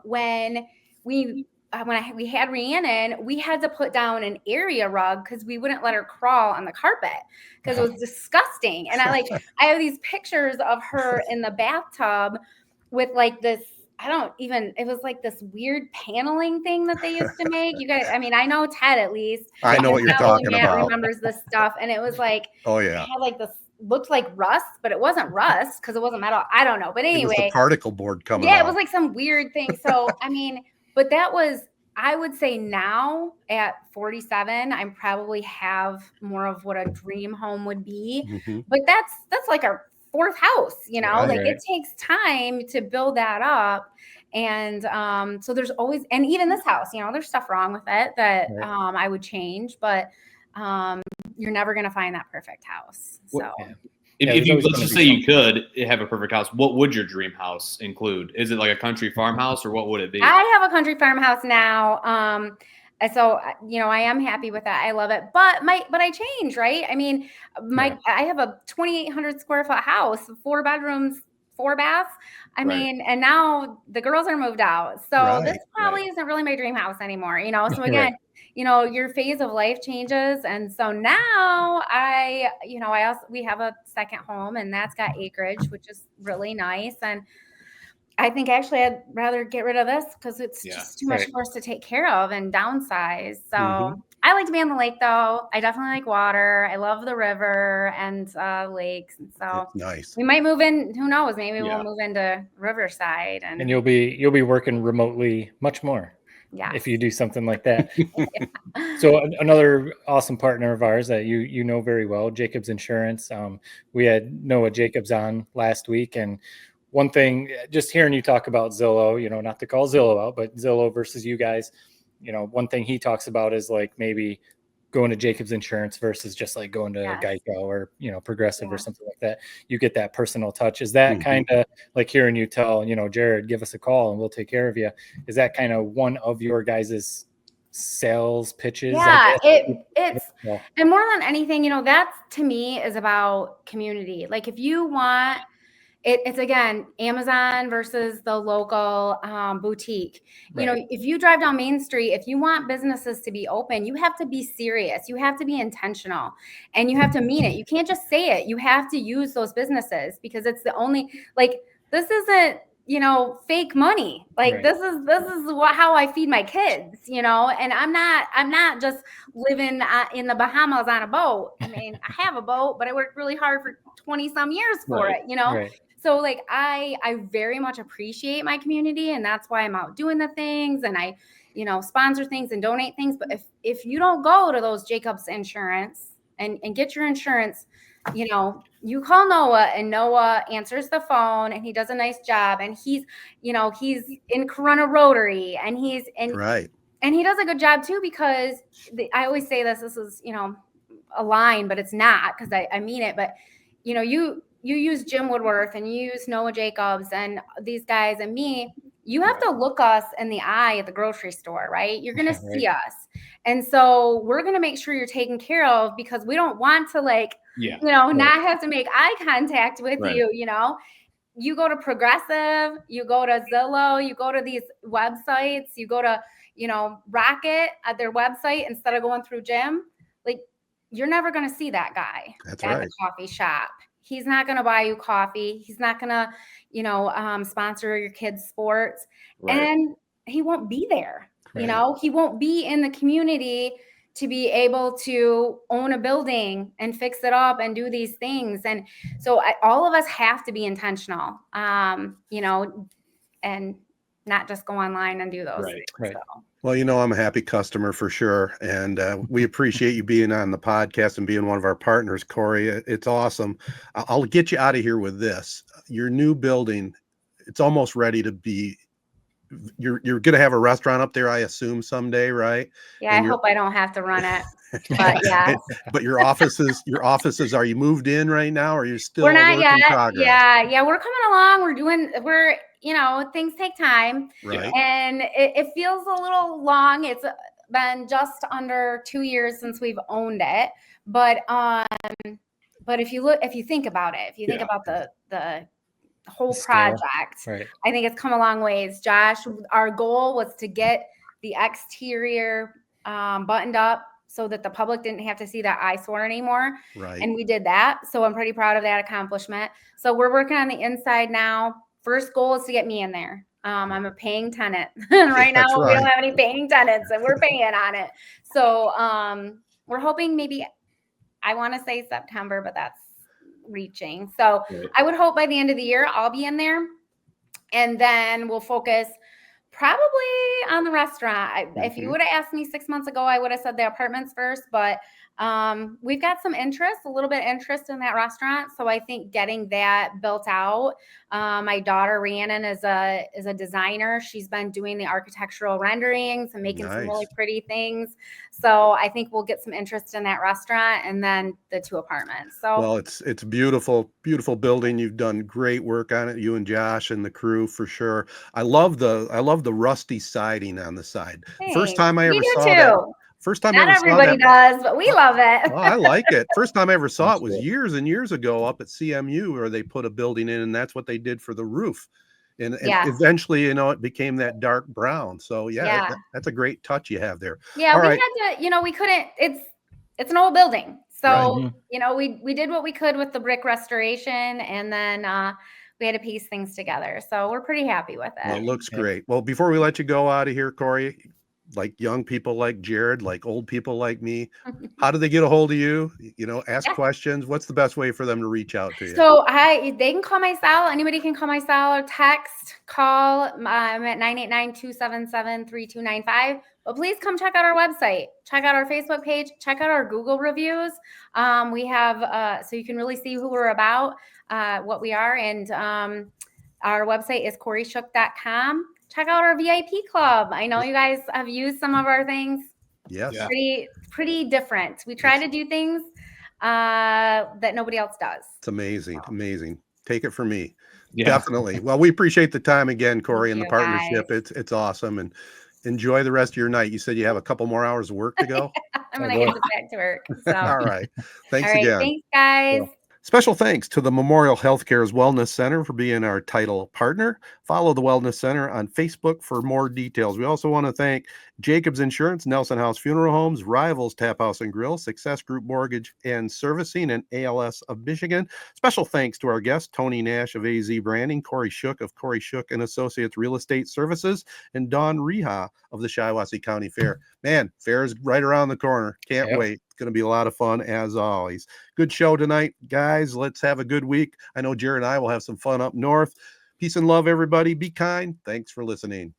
when we had Rhiannon, we had to put down an area rug because we wouldn't let her crawl on the carpet because it was disgusting. And I have these pictures of her in the bathtub with like this. It was like this weird paneling thing that they used to make. You guys, I mean, I know Ted at least. I know what you're talking about. Remembers this stuff. And it was like, it had like this, looked like rust, but it wasn't rust because it wasn't metal. I don't know. But anyway. It was the particle board coming out. Yeah, it was like some weird thing. So, I mean, but that was, I would say now at 47, I probably have more of what a dream home would be. Mm-hmm. But that's like our 4th house, it takes time to build that up. And so there's always, and even this house, there's stuff wrong with it that I would change, but you're never going to find that perfect house. So if you, let's just say you could have a perfect house, what would your dream house include? Is it like a country farmhouse, or what would it be? I have a country farmhouse now. So, I am happy with that. I love it. But I changed, right? I mean, I have a 2,800 square foot house, 4 bedrooms, 4 baths. I mean, and now the girls are moved out. So this probably isn't really my dream house anymore, So again, your phase of life changes. And so now we have a second home, and that's got acreage, which is really nice. And I think actually I'd rather get rid of this because it's just too much for us to take care of and downsize. So I like to be on the lake, though. I definitely like water. I love the river and lakes. And so it's nice. We might move in. Who knows? Maybe we'll move into Riverside. And you'll be working remotely much more. Yeah. If you do something like that. So another awesome partner of ours that you know very well, Jacobs Insurance. We had Noah Jacobs on last week, and one thing, just hearing you talk about Zillow, not to call Zillow out, but Zillow versus you guys, one thing he talks about is like maybe going to Jacobs Insurance versus just like going to Geico or, Progressive or something like that. You get that personal touch. Is that kind of like hearing you tell, Jared, give us a call and we'll take care of you. Is that kind of one of your guys's sales pitches. Yeah, I guess. it's Yeah. and more than anything, that to me is about community. Like if you want it's again Amazon versus the local boutique. Right. If you drive down Main Street, if you want businesses to be open, you have to be serious. You have to be intentional, and you have to mean it. You can't just say it. You have to use those businesses because it's the only this isn't fake money. Like Right. this is how I feed my kids. And I'm not just living in the Bahamas on a boat. I mean, I have a boat, but I worked really hard for 20 some years for Right. it. Right. So I very much appreciate my community, and that's why I'm out doing the things, and I, sponsor things and donate things. But if you don't go to those Jacobs Insurance and get your insurance, you call Noah, and Noah answers the phone, and he does a nice job, and he's in Corona Rotary, and Right. and he does a good job too, because I always say this is a line, but it's not, because I mean it. But you use Jim Woodworth, and you use Noah Jacobs, and these guys, and me. You have to look us in the eye at the grocery store, right? You're going to see us. And so we're going to make sure you're taken care of, because we don't want to not have to make eye contact with you. You go to Progressive, you go to Zillow, you go to these websites, you go to, Rocket at their website instead of going through Jim. You're never going to see that guy at the coffee shop. He's not going to buy you coffee. He's not going to, sponsor your kids' sports. Right. And he won't be there. Right. He won't be in the community to be able to own a building and fix it up and do these things. And so all of us have to be intentional, and not just go online and do those things. Right. So. Well, I'm a happy customer for sure. And we appreciate you being on the podcast and being one of our partners, Kori. It's awesome. I'll get you out of here with this. Your new building, it's almost ready to be, you're going to have a restaurant up there, I assume, someday, right? Yeah, I hope I don't have to run it. But yeah. But your offices, are you moved in right now, or are you still We're not work yet. in progress? Yeah, we're coming along. Things take time. Right. And it feels a little long. It's been just under 2 years since we've owned it. But if you think about it, think about the whole project, right. I think it's come a long ways. Josh, our goal was to get the exterior buttoned up so that the public didn't have to see that eyesore anymore. Right. And we did that. So I'm pretty proud of that accomplishment. So we're working on the inside now. First goal is to get me in there. I'm a paying tenant right now. We don't have any paying tenants, and we're paying on it. So we're hoping maybe, I want to say September, but that's reaching. So I would hope by the end of the year, I'll be in there, and then we'll focus probably on the restaurant. If you would have asked me 6 months ago, I would have said the apartments first, but we've got some interest, a little bit interest in that restaurant. So I think getting that built out. My daughter Rhiannon is a designer. She's been doing the architectural renderings and making some really pretty things. So I think we'll get some interest in that restaurant, and then the 2 apartments. So well, it's a beautiful, beautiful building. You've done great work on it, you and Josh and the crew, for sure. I love the rusty siding on the side. Thanks. First time I ever saw too. That. First time Not I ever everybody saw that, does, but we love it. well, I like it. First time I ever saw it was years and years ago up at CMU, where they put a building in, and that's what they did for the roof. And eventually, it became that dark brown. So that's a great touch you have there. Yeah, we had to, we couldn't. It's an old building, so we did what we could with the brick restoration, and then we had to piece things together. So we're pretty happy with it. Well, it looks great. Well, before we let you go out of here, Kori, like young people like Jared, like old people like me, how do they get a hold of you? Ask questions. What's the best way for them to reach out to you? So they can call my cell. Anybody can call my cell or text, call. I'm at 989-277-3295. But please come check out our website. Check out our Facebook page. Check out our Google reviews. We have, so you can really see who we're about, what we are. And our website is korishook.com. Check out our VIP club. I know you guys have used some of our things. Yes. Pretty different. We try to do things that nobody else does. It's amazing. Amazing. Take it from me. Yeah. Definitely. Well, we appreciate the time again, Kori, and the partnership. Guys. It's awesome. And enjoy the rest of your night. You said you have a couple more hours of work to go. I'm gonna get back to work. So All right. Thanks all right, again. thanks guys. Special thanks to the Memorial Healthcare's Wellness Center for being our title partner. Follow the Wellness Center on Facebook for more details. We also want to thank Jacobs Insurance, Nelson House Funeral Homes, Rivals Taphouse and Grille, Success Group Mortgage and Servicing, and ALS of Michigan. Special thanks to our guests, Tony Nash of AZee Branding, Kori Shook of Kori Shook and Associates Real Estate Services, and Dawn Reha of the Shiawassee County Fair. Man, fair is right around the corner. Can't wait. It's going to be a lot of fun as always. Good show tonight, guys. Let's have a good week. I know Jared and I will have some fun up north. Peace and love, everybody. Be kind. Thanks for listening.